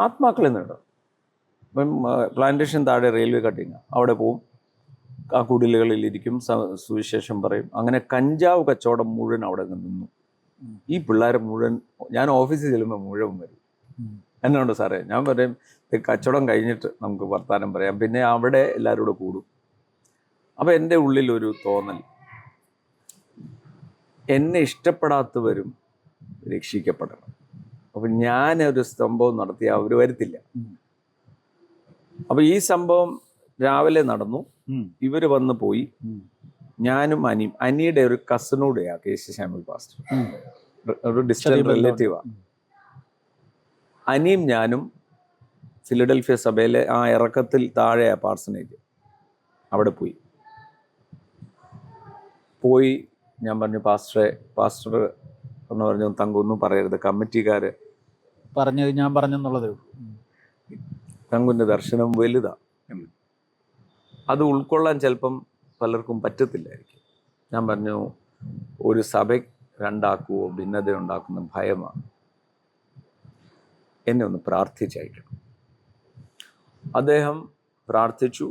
ആത്മാക്കളെ നേടണം. ഇപ്പം പ്ലാന്റേഷൻ താഴെ റെയിൽവേ കട്ടിങ്, അവിടെ പോവും, ആ കുടിലുകളിലിരിക്കും, സുവിശേഷം പറയും. അങ്ങനെ കഞ്ചാവ് കച്ചവടം മുഴുവൻ അവിടെ നിന്നു. ഈ പിള്ളേരെ മുഴുവൻ, ഞാൻ ഓഫീസിൽ ചെല്ലുമ്പോൾ മുഴുവൻ വരും. എന്നോണ്ട് സാറേ, ഞാൻ പറയും കച്ചവടം കഴിഞ്ഞിട്ട് നമുക്ക് വർത്താനം പറയാം, പിന്നെ അവിടെ എല്ലാവരും കൂടെ കൂടും. അപ്പം എൻ്റെ ഉള്ളിലൊരു തോന്നൽ, എന്നെ ഇഷ്ടപ്പെടാത്തവരും രക്ഷിക്കപ്പെടണം. അപ്പം ഞാനൊരു സംഭവം നടത്തി അവർ വരുത്തില്ല. അപ്പം ഈ സംഭവം രാവിലെ നടന്നു, ഇവർ വന്ന് പോയി. ഞാനും അനിയുടെ ഒരു കസിനൂടെയാണ് കെ.സി. ശാമുൽ പാസ്റ്റർ, ഒരു ഡിസ്റ്റന്റ് റിലേറ്റീവാണ്. അനിയും ഞാനും ഫിലഡൽഫിയ സഭയിലെ ആ ഇറക്കത്തിൽ താഴെ പാർസനേജ്, അവിടെ പോയി ഞാൻ പറഞ്ഞു, പാസ്റ്റർ എന്ന് പറഞ്ഞു, തങ്കൊന്നും പറയരുത്, കമ്മിറ്റിക്കാർ പറഞ്ഞത് ഞാൻ പറഞ്ഞെന്നുള്ളത്, തങ്കുൻ്റെ ദർശനം വലുതാ, അത് ഉൾക്കൊള്ളാൻ ചിലപ്പം പലർക്കും പറ്റത്തില്ലായിരിക്കും. ഞാൻ പറഞ്ഞു, ഒരു സഭ രണ്ടാക്കുവോ ഭിന്നത ഉണ്ടാക്കുന്ന ഭയമാണ്, എന്നെ ഒന്ന് പ്രാർത്ഥിച്ചയക്കണം. അദ്ദേഹം പ്രാർത്ഥിച്ചു,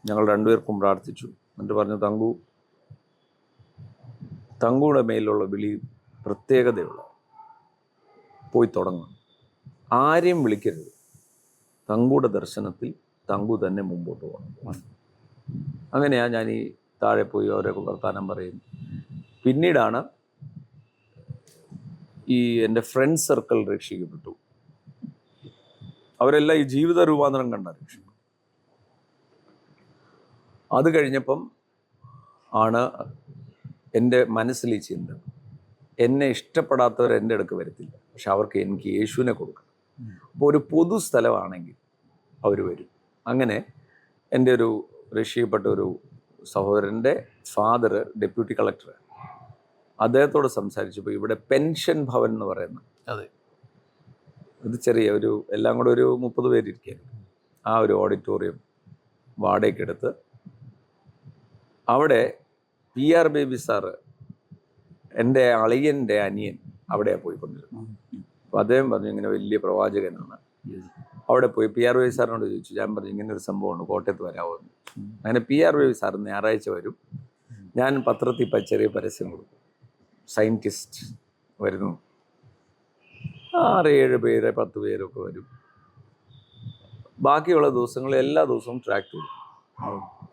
ഞങ്ങൾ രണ്ടുപേർക്കും പ്രാർത്ഥിച്ചു. എന്നിട്ട് പറഞ്ഞു, തങ്കുയുടെ മേലുള്ള വിളി പ്രത്യേകതയുള്ള, പോയി തുടങ്ങും, ആരെയും വിളിക്കരുത്, തങ്കുയുടെ ദർശനത്തിൽ തങ്കു തന്നെ മുമ്പോട്ട് പോകണം. അങ്ങനെയാണ് ഞാൻ ഈ താഴെ പോയി ഓരോ വർത്താനം പറയും. പിന്നീടാണ് ഈ എൻ്റെ ഫ്രണ്ട് സർക്കിൾ രക്ഷിക്കപ്പെട്ടു. അവരെല്ലാം ഈ ജീവിത രൂപാന്തരം കണ്ട രക്ഷിക്കും. അത് കഴിഞ്ഞപ്പം ആണ് എൻ്റെ മനസ്സിൽ ഈ ചിന്ത, എന്നെ ഇഷ്ടപ്പെടാത്തവർ എൻ്റെ അടുക്ക് വരത്തില്ല, പക്ഷെ അവർക്ക് എനിക്ക് യേശുവിനെ കൊടുക്കണം. അപ്പോൾ ഒരു പൊതു സ്ഥലമാണെങ്കിൽ അവർ വരും. അങ്ങനെ എൻ്റെ ഒരു രക്ഷിക്കപ്പെട്ട ഒരു സഹോദരൻ്റെ ഫാദർ ഡെപ്യൂട്ടി കളക്ടർ, അദ്ദേഹത്തോട് സംസാരിച്ചപ്പോൾ ഇവിടെ പെൻഷൻ ഭവൻ എന്ന് പറയുന്ന, അതെ, ഇത് ചെറിയ ഒരു എല്ലാം കൂടെ ഒരു 30 പേരിരിക്കുകയായിരുന്നു. ആ ഒരു ഓഡിറ്റോറിയം വാടകയ്ക്കെടുത്ത് അവിടെ PR ബേബി സാറ്, എൻ്റെ അളിയൻ്റെ അനിയൻ അവിടെയാണ് പോയിക്കൊണ്ടിരുന്നത്. അപ്പോൾ അദ്ദേഹം പറഞ്ഞു, ഇങ്ങനെ വലിയ പ്രവാചകനാണ്. അവിടെ പോയി PR ബേബി സാറിനോട് ചോദിച്ചു. ഞാൻ പറഞ്ഞു, ഇങ്ങനെ ഒരു സംഭവമുണ്ട്, കോട്ടയത്ത് വരാമോ എന്ന്. അങ്ങനെ PR ബേബി സാർ ഞായറാഴ്ച വരും. ഞാൻ പത്രത്തിൽ ചെറിയ പരസ്യം കൊടുക്കും, സയൻറ്റിസ്റ്റ് വരുന്നു. 6-7 പേര് 10 പേരൊക്കെ വരും. ബാക്കിയുള്ള ദിവസങ്ങളിൽ എല്ലാ ദിവസവും ട്രാക്ക് ചെയ്യും.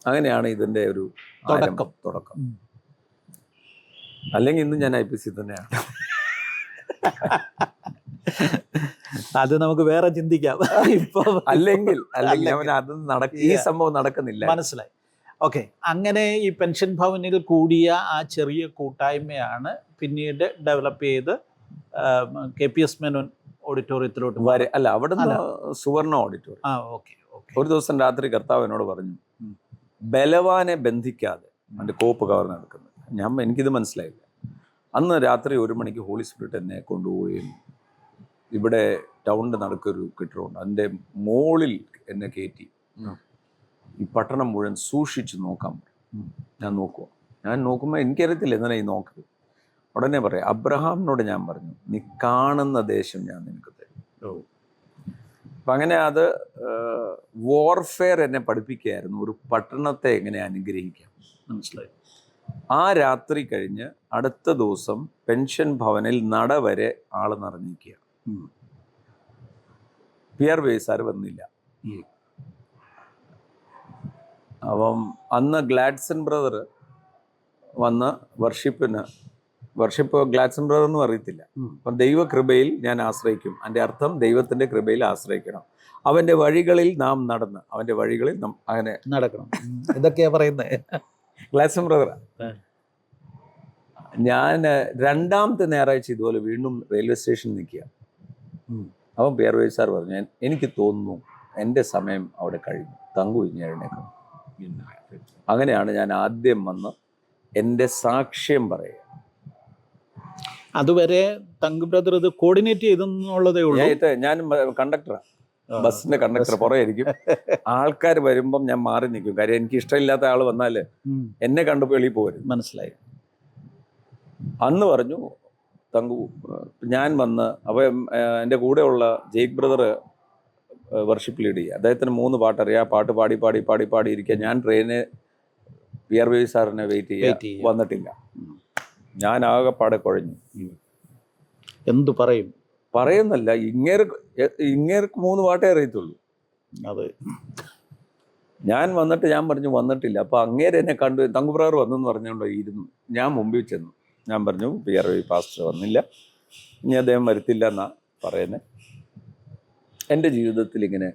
അങ്ങനെയാണ് ഇതിൻ്റെ ഒരു തുടക്കം. അല്ലെങ്കിൽ ഇന്ന് ഞാൻ IPC തന്നെയാണ്. അത് നമുക്ക് വേറെ ചിന്തിക്കാം. ഇപ്പൊ അല്ലെങ്കിൽ അവൻ അത് ഈ സംഭവം നടക്കുന്നില്ല. മനസ്സിലായി. ഓക്കെ, അങ്ങനെ ഈ പെൻഷൻ ഭവനിൽ കൂടിയ ആ ചെറിയ കൂട്ടായ്മയാണ് പിന്നീട് ഡെവലപ്പ് ചെയ്ത് KPS മേനോൻ ഓഡിറ്റോറിയത്തിലോട്ട് അല്ല, അവിടുന്ന് സുവർണ ഓഡിറ്റോറിയം. ഓക്കെ. ഒരു ദിവസം രാത്രി കർത്താവ് എന്നോട് പറഞ്ഞു, ബലവാനെ ബന്ധിക്കാതെ അവൻ്റെ കോപ്പ് കവർന്ന് നടക്കുന്നത്. എനിക്കിത് മനസ്സിലായില്ല. അന്ന് രാത്രി 1 മണിക്ക് ഹോളി സ്പിരിറ്റ് എന്നെ കൊണ്ടുപോവുകയും ഇവിടെ ടൗണിൻ്റെ നടുക്കൊരു കെട്ടിടമുണ്ട്, അതിൻ്റെ മുകളിൽ എന്നെ കയറ്റി ഈ പട്ടണം മുഴുവൻ സൂക്ഷിച്ച് നോക്കാൻ പറയും. ഞാൻ നോക്കുമ്പോൾ എനിക്കറിയത്തില്ല എന്തിനാ ഈ നോക്കുന്നത്. ഉടനെ പറയാം, അബ്രഹാമിനോട് ഞാൻ പറഞ്ഞു, നീ കാണുന്ന ദേശം ഞാൻ നിനക്ക് തരും. അപ്പം അങ്ങനെ അത് വോർഫെയർ എന്നെ പഠിപ്പിക്കുകയായിരുന്നു, ഒരു പട്ടണത്തെ എങ്ങനെ അനുഗ്രഹിക്കാം. മനസ്സിലായി. ആ രാത്രി കഴിഞ്ഞ് അടുത്ത ദിവസം പെൻഷൻ ഭവനിൽ നട വരെ ആള് നിറഞ്ഞിരിക്കുക. PR സാർ വന്നില്ല. അപ്പം അന്ന് ഗ്ലാഡ്സൺ ബ്രദർ വന്ന് വർഷിപ്പ് ഗ്ലാഡ്സൺ ബ്രദർ എന്നും അറിയത്തില്ല. അപ്പം ദൈവകൃപയിൽ ഞാൻ ആശ്രയിക്കും, അതിൻ്റെ അർത്ഥം ദൈവത്തിൻ്റെ കൃപയിൽ ആശ്രയിക്കണം, അവൻ്റെ വഴികളിൽ നാം നടന്ന് അവൻ്റെ വഴികളിൽ അങ്ങനെ നടക്കണം. ഇതൊക്കെയാ പറയുന്നത് ഗ്ലാഡ്സൺ ബ്രദർ. ഞാൻ 2ാമത്തെ ഞായറാഴ്ച ഇതുപോലെ വീണ്ടും റെയിൽവേ സ്റ്റേഷനിൽ നിൽക്കുക. അപ്പം PR സാർ പറഞ്ഞു, എനിക്ക് തോന്നുന്നു എൻ്റെ സമയം അവിടെ കഴിഞ്ഞു, തങ്കു ഇനി എഴുന്നേക്കണം. അങ്ങനെയാണ് ഞാൻ ആദ്യം വന്ന് എൻ്റെ സാക്ഷ്യം പറയുക. അതുവരെ തങ്കു ബ്രദർ ഇത് കോർഡിനേറ്റ് ചെയ്തെന്നുള്ളതേ ഉള്ളൂ. ഞാൻ കണ്ടക്ടറാണ്, ബസ്സിന്റെ കണ്ടക്ടർ. പുറമായിരിക്കും, ആൾക്കാർ വരുമ്പം ഞാൻ മാറി നിൽക്കും. കാര്യം എനിക്ക് ഇഷ്ടമില്ലാത്ത ആൾ വന്നാൽ എന്നെ കണ്ടപ്പോൾ എളി പോരും. മനസ്സിലായി. അന്ന് പറഞ്ഞു തങ്കു, ഞാൻ വന്ന് അപ്പോൾ എൻ്റെ കൂടെയുള്ള ജെയ്ക്ക് ബ്രദർ വർഷിപ്പ് ലീഡ് ചെയ്യുക. അദ്ദേഹത്തിന് 3 പാട്ടറിയാം. പാട്ട് പാടി പാടി പാടി പാടി ഇരിക്കുക. ഞാൻ ട്രെയിന് PR സാറിനെ വെയിറ്റ് ചെയ്യുക, വന്നിട്ടില്ല. ഞാൻ ആകെപ്പാടെ കുഴഞ്ഞു. എന്തു പറയുന്നല്ല, ഇങ്ങേർക്ക് 3 പാട്ടേ അറിയത്തുള്ളൂ. അത് ഞാൻ പറഞ്ഞു വന്നിട്ടില്ല. അപ്പോൾ അങ്ങേര് എന്നെ കണ്ടു, തങ്കു ബ്രദർ വന്നെന്ന് പറഞ്ഞുകൊണ്ട് ഇരുന്നു. ഞാൻ മുമ്പിൽ ചെന്നു. ഞാൻ പറഞ്ഞു, PR പാസ്റ്റർ വന്നില്ല, ഇനി അദ്ദേഹം വരുത്തില്ല എന്നാ പറയുന്നത്. എൻ്റെ ജീവിതത്തിൽ ഇങ്ങനെ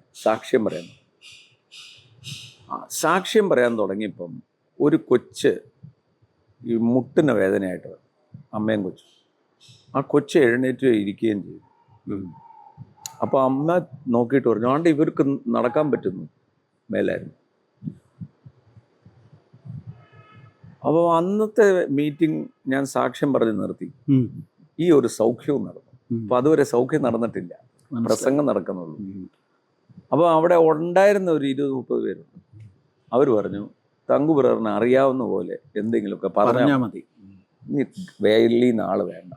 സാക്ഷ്യം പറയാൻ തുടങ്ങിയപ്പം ഒരു കൊച്ച് ഈ മുട്ടിന് വേദനയായിട്ട് അമ്മയും കൊച്ചും. ആ കൊച്ച് എഴുന്നേറ്റ് ഇരിക്കുകയും ചെയ്തു. അപ്പോൾ അമ്മ നോക്കിയിട്ട് പറഞ്ഞു, ആണ്ട് ഇവർക്ക് നടക്കാൻ പറ്റുന്നു മേലായിരുന്നു. അപ്പോൾ അന്നത്തെ മീറ്റിംഗ് ഞാൻ സാക്ഷ്യം പറഞ്ഞ് നിർത്തി. ഈ ഒരു സൗഖ്യവും നടന്നു. അപ്പോൾ അതുവരെ സൗഖ്യം നടന്നിട്ടില്ല, പ്രസംഗം നടക്കുന്നുള്ളൂ. അപ്പോൾ അവിടെ ഉണ്ടായിരുന്ന ഒരു 20-30 പേരുണ്ട്. അവർ പറഞ്ഞു, തങ്കു ബ്രദറിന് അറിയാവുന്ന പോലെ എന്തെങ്കിലുമൊക്കെ പറഞ്ഞാൽ മതി, നീ വെളിയിൽ നിന്ന് ആള് വേണ്ട.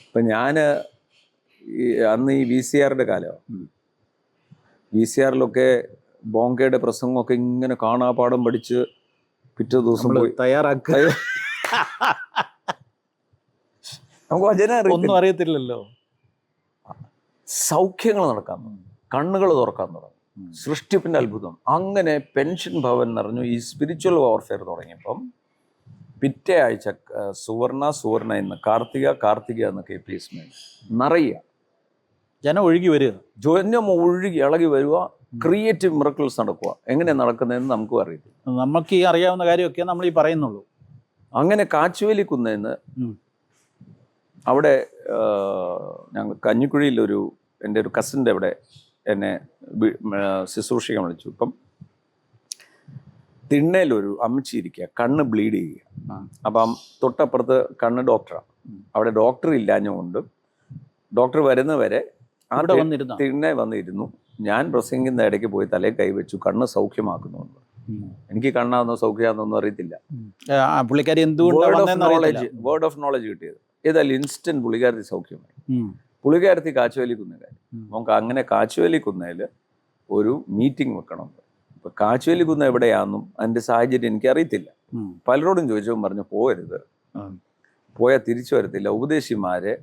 അപ്പം ഞാൻ അന്ന് ഈ VCR കാലമാണ്. VCRലൊക്കെ ബോങ്കയുടെ പ്രസംഗമൊക്കെ ഇങ്ങനെ കാണാപാഠം പഠിച്ച് പിറ്റേ ദിവസം പോയി തയ്യാറാക്കുക. നമുക്ക് ഒന്നും അറിയത്തില്ലല്ലോ. സൗഖ്യങ്ങൾ നടക്കാൻ തുടങ്ങി, കണ്ണുകൾ തുറക്കാൻ തുടങ്ങി, സൃഷ്ടിപ്പിൻ്റെ അത്ഭുതം. അങ്ങനെ പെൻഷൻ ഭവൻ നിറഞ്ഞു. ഈ സ്പിരിച്വൽ വാർഫെയർ തുടങ്ങിയപ്പം പിറ്റേ ആഴ്ച സുവർണ എന്ന് കാർത്തിക എന്ന് KPS നിറയുക, ജനം ഒഴുകി വരിക, ഇളകി വരിക, ക്രിയേറ്റീവ് മിറക്കിൾസ് നടക്കുക. എങ്ങനെ നടക്കുന്നതെന്ന് നമുക്കും അറിയത്തില്ല. നമുക്ക് ഈ അറിയാവുന്ന കാര്യമൊക്കെ നമ്മൾ ഈ പറയുന്നുള്ളൂ. അങ്ങനെ കാച്ചുവേലി കുന്നേന്ന് അവിടെ ഞങ്ങൾ കഞ്ഞിക്കുഴിയിൽ എൻ്റെ ഒരു കസിൻ്റെ അവിടെ എന്നെ ശുശ്രൂഷിക്കാൻ വിളിച്ചു. ഇപ്പം തിണ്ണയിലൊരു അമ്മച്ചി ഇരിക്കുക, കണ്ണ് ബ്ലീഡ് ചെയ്യുക. അപ്പം തൊട്ടപ്പുറത്ത് കണ്ണ് ഡോക്ടറാണ്. അവിടെ ഡോക്ടർ ഇല്ലാഞ്ഞുകൊണ്ട് ഡോക്ടർ വരുന്നവരെ തിണ്ണ വന്നിരുന്നു. ഞാൻ പ്രസംഗിക്കുന്ന ഇടയ്ക്ക് പോയി തലയിൽ കൈവച്ചു, കണ്ണ് സൗഖ്യമാക്കുന്നുണ്ട്. എനിക്ക് കണ്ണാന്നോ സൗഖ്യമാണെന്നൊന്നും അറിയത്തില്ല. വേർഡ് ഓഫ് നോളജ് കിട്ടിയത്. ഏതായാലും ഇൻസ്റ്റന്റ് പുള്ളിക്കാരത്തി സൗഖ്യമായി. പുള്ളിക്കാരത്തി കാച്ചുവേലി കുന്നേൽ. നമുക്ക് അങ്ങനെ കാച്ചുവേലി കുന്നേൽ ഒരു മീറ്റിംഗ് വെക്കണം. ഇപ്പൊ കാച്ചുവേലി കുന്ന എവിടെയാണെന്നും അതിന്റെ സാഹചര്യം എനിക്കറിയത്തില്ല. പലരോടും ചോദിച്ചപ്പോൾ പറഞ്ഞു, പോകരുത്, പോയാൽ തിരിച്ചു വരത്തില്ല. ഉപദേശിമാരെ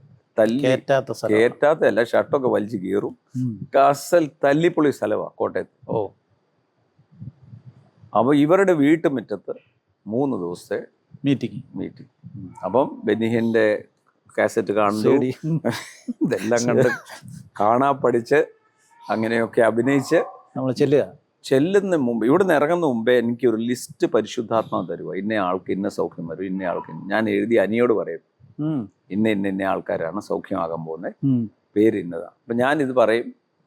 കേറ്റാത്തല്ല, ഷർട്ടൊക്കെ വലിച്ചു കീറും. അസൽ തല്ലിപ്പൊളി സ്ഥലമാണ് കോട്ടയത്ത്. അപ്പോൾ ഇവരുടെ വീട്ടുമുറ്റത്ത് 3 ദിവസത്തെ മീറ്റിംഗ്. അപ്പം ബെന്നിഹിൻ്റെ കാസറ്റ് കാണുന്നു, ശരി. ഇതെല്ലാം കണ്ട് കാണാൻ പഠിച്ച് അങ്ങനെയൊക്കെ അഭിനയിച്ച് നമ്മൾ ചെല്ലുക. ചെല്ലുന്ന മുമ്പ്, ഇവിടുന്ന് ഇറങ്ങുന്ന മുമ്പേ എനിക്ക് ഒരു ലിസ്റ്റ് പരിശുദ്ധാത്മാ തരുക. ഇന്ന ആൾക്ക് ഇന്ന സൗഖ്യം വരും, ഇന്ന ആൾക്ക് ഞാൻ എഴുതി അനിയോട് പറയും, ഇന്ന ആൾക്കാരാണ് സൗഖ്യമാകാൻ പോകുന്നത്, പേര് ഇന്നതാണ്. അപ്പം ഞാനിത്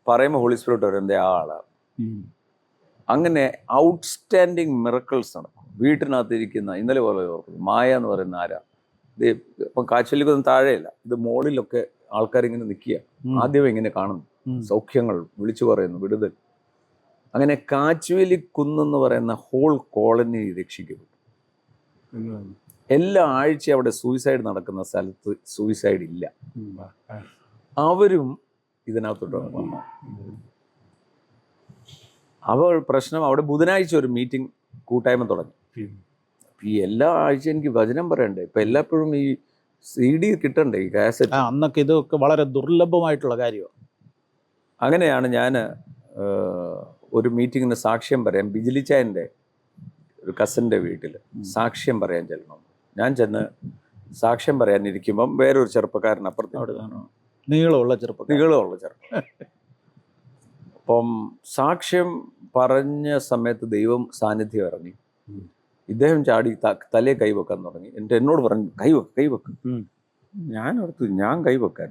പറയുമ്പോൾ ഹോളി സ്പിരിറ്റ് വരും, എൻ്റെ ആ ആളാണ്. അങ്ങനെ ഔട്ട്സ്റ്റാൻഡിങ് മിറക്കിൾസ് നടക്കും. വീട്ടിനകത്തിരിക്കുന്ന, ഇന്നലെ പോലെ ഓർക്കുന്നു, മായ എന്ന് പറയുന്ന ആരാ, ഇത് ഇപ്പം കാഴ്ചയിലേക്കൊന്നും താഴെയല്ല, ഇത് മോളിലൊക്കെ ആൾക്കാരിങ്ങനെ നിൽക്കുക. ആദ്യമേ ഇങ്ങനെ കാണുന്നു, സൗഖ്യങ്ങൾ വിളിച്ചു പറയുന്നു, വിടുതൽ. അങ്ങനെ കാച്ചുവേലി കുന്നെന്ന് പറയുന്ന ഹോൾ കോളനി രക്ഷിക്കപ്പെട്ടു. എല്ലാ ആഴ്ച അവിടെ സൂയിസൈഡ് നടക്കുന്ന സ്ഥലത്ത് സൂയിസൈഡ് ഇല്ല. അവരും ഇതിനകത്തോട്ട് വന്നു. അവൾ പ്രശ്നം അവിടെ ബുധനാഴ്ച ഒരു മീറ്റിംഗ് കൂട്ടായ്മ തുടങ്ങി. ഈ എല്ലാ ആഴ്ച എനിക്ക് വചനം പറയണ്ടേ, ഇപ്പം എല്ലാപ്പോഴും ഈ CD കിട്ടണ്ടേ, ഈ കാസറ്റ്. അന്നൊക്കെ ഇതൊക്കെ വളരെ ദുർലഭമായിട്ടുള്ള കാര്യമാണ്. അങ്ങനെയാണ് ഞാൻ ഒരു മീറ്റിങ്ങിന് സാക്ഷ്യം പറയാൻ ബിജിലിച്ചായൻ്റെ ഒരു കസിൻ്റെ വീട്ടിൽ സാക്ഷ്യം പറയാൻ ചെല്ലണം. ഞാൻ ചെന്ന് സാക്ഷ്യം പറയാനിരിക്കുമ്പം വേറൊരു ചെറുപ്പക്കാരൻ അപ്പുറത്ത്, നീളമുള്ള ചെറുപ്പം. അപ്പം സാക്ഷ്യം പറഞ്ഞ സമയത്ത് ദൈവം സാന്നിധ്യം ഇറങ്ങി. ഇദ്ദേഹം ചാടി തലേ കൈവെക്കാൻ തുടങ്ങി. എന്നോട് പറഞ്ഞു, കൈവെക്ക്. ഞാൻ ഓർത്തു, ഞാൻ കൈവെക്കാൻ,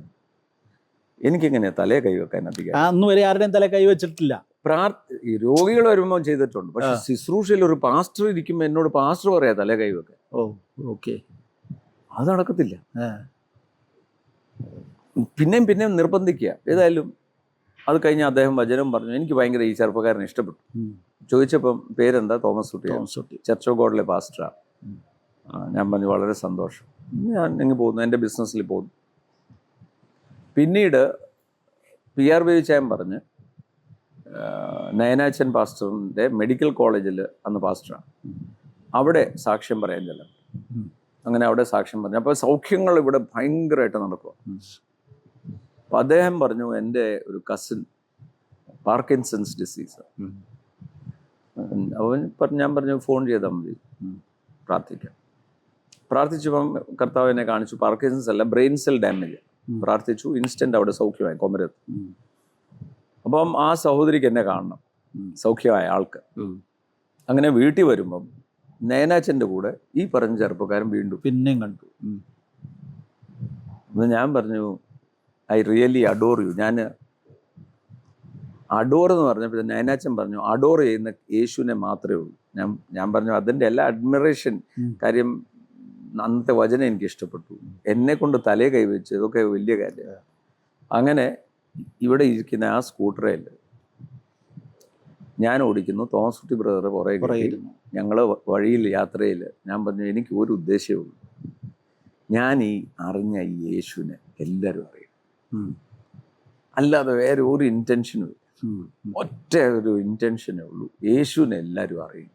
എനിക്കെങ്ങനെയാ തലേ കൈവെക്കാൻ അധികം? അന്ന് വരെ ആരുടെയും തല കൈവച്ചിട്ടില്ല. ഈ രോഗികൾ വരുമ്പോൾ ചെയ്തിട്ടുണ്ട്, പക്ഷെ ശുശ്രൂഷയിൽ ഒരു പാസ്റ്റർ ഇരിക്കുമ്പോൾ എന്നോട് പാസ്റ്റർ പറയാ തലേ കൈവെക്കാൻ. ഓക്കെ, അത് നടക്കത്തില്ല. പിന്നെയും നിർബന്ധിക്കുക. ഏതായാലും അത് കഴിഞ്ഞ് അദ്ദേഹം വചനം പറഞ്ഞു. എനിക്ക് ഭയങ്കര ഈ ചെറുപ്പക്കാരനെ ഇഷ്ടപ്പെട്ടു. ചോദിച്ചപ്പം പേരെന്താ? തോമസ് കുട്ടി, ചർച്ച് ഓഫ് ഗോഡിലെ പാസ്റ്ററാണ്. ഞാൻ പറഞ്ഞു വളരെ സന്തോഷം, ഞാൻ ഇങ്ങ് പോകുന്നു, എൻ്റെ ബിസിനസ്സിൽ പോകുന്നു. പിന്നീട് PR ബേബിച്ചായൻ പറഞ്ഞ് നയനാച്ചൻ പാസ്റ്ററിൻ്റെ മെഡിക്കൽ കോളേജിൽ അന്ന് പാസ്റ്ററാണ്, അവിടെ സാക്ഷ്യം പറയാൻ ചെല്ലാം. അങ്ങനെ അവിടെ സാക്ഷ്യം പറഞ്ഞു. അപ്പോൾ സൗഖ്യങ്ങൾ ഇവിടെ ഭയങ്കരമായിട്ട് നടക്കുക. അപ്പം അദ്ദേഹം പറഞ്ഞു, എൻ്റെ ഒരു കസിൻ പാർക്കിൻസൺസ് ഡിസീസ്. ഞാൻ പറഞ്ഞു ഫോൺ ചെയ്താൽ മതി, പ്രാർത്ഥിക്കാം. പ്രാർത്ഥിച്ചപ്പം കർത്താവ് എന്നെ കാണിച്ചു, പാർക്കിൻസൺസ് അല്ല, ബ്രെയിൻ സെൽ ഡാമേജ്. പ്രാർത്ഥിച്ചു, ഇൻസ്റ്റന്റ് അവിടെ സൗഖ്യമായി കൊമരത്ത്. അപ്പം ആ സഹോദരിക്ക് എന്നെ കാണണം, സൗഖ്യമായ ആൾക്ക്. അങ്ങനെ വീട്ടിൽ വരുമ്പം നയനാച്ചൻ്റെ കൂടെ ഈ പറഞ്ഞ ചെറുപ്പക്കാരൻ വീണ്ടും പിന്നെയും കണ്ടു. ഞാൻ പറഞ്ഞു, ഐ റിയലി അഡോർ യു. ഞാൻ അഡോർ എന്ന് പറഞ്ഞപ്പോൾ നയനാച്ചൻ പറഞ്ഞു, അഡോർ ചെയ്യുന്ന യേശുവിനെ മാത്രമേ ഉള്ളൂ. ഞാൻ പറഞ്ഞു, അതിൻ്റെ എല്ലാ അഡ്മിറേഷൻ. കാര്യം അന്നത്തെ വചനം എനിക്ക് ഇഷ്ടപ്പെട്ടു, എന്നെ കൊണ്ട് തലേ കൈവച്ച്, ഇതൊക്കെ വലിയ കാര്യമാണ്. അങ്ങനെ ഇവിടെ ഇരിക്കുന്ന ആ സ്കൂട്ടറിൽ ഞാൻ ഓടിക്കുന്നു, തോമസ് കുട്ടി ബ്രദർ പുറകെ. ഞങ്ങൾ വഴിയിൽ യാത്രയിൽ ഞാൻ പറഞ്ഞു, എനിക്ക് ഒരു ഉദ്ദേശമേ ഉള്ളൂ, ഞാൻ ഈ അറിഞ്ഞ ഈ യേശുവിനെ എല്ലാവരും അറിയും, അല്ലാതെ വേറെ ഒരു ഇൻറ്റൻഷനും ഇല്ല. ഒറ്റ ഒരു ഇൻറ്റൻഷനേ ഉള്ളൂ, യേശുവിനെ എല്ലാവരും അറിയും.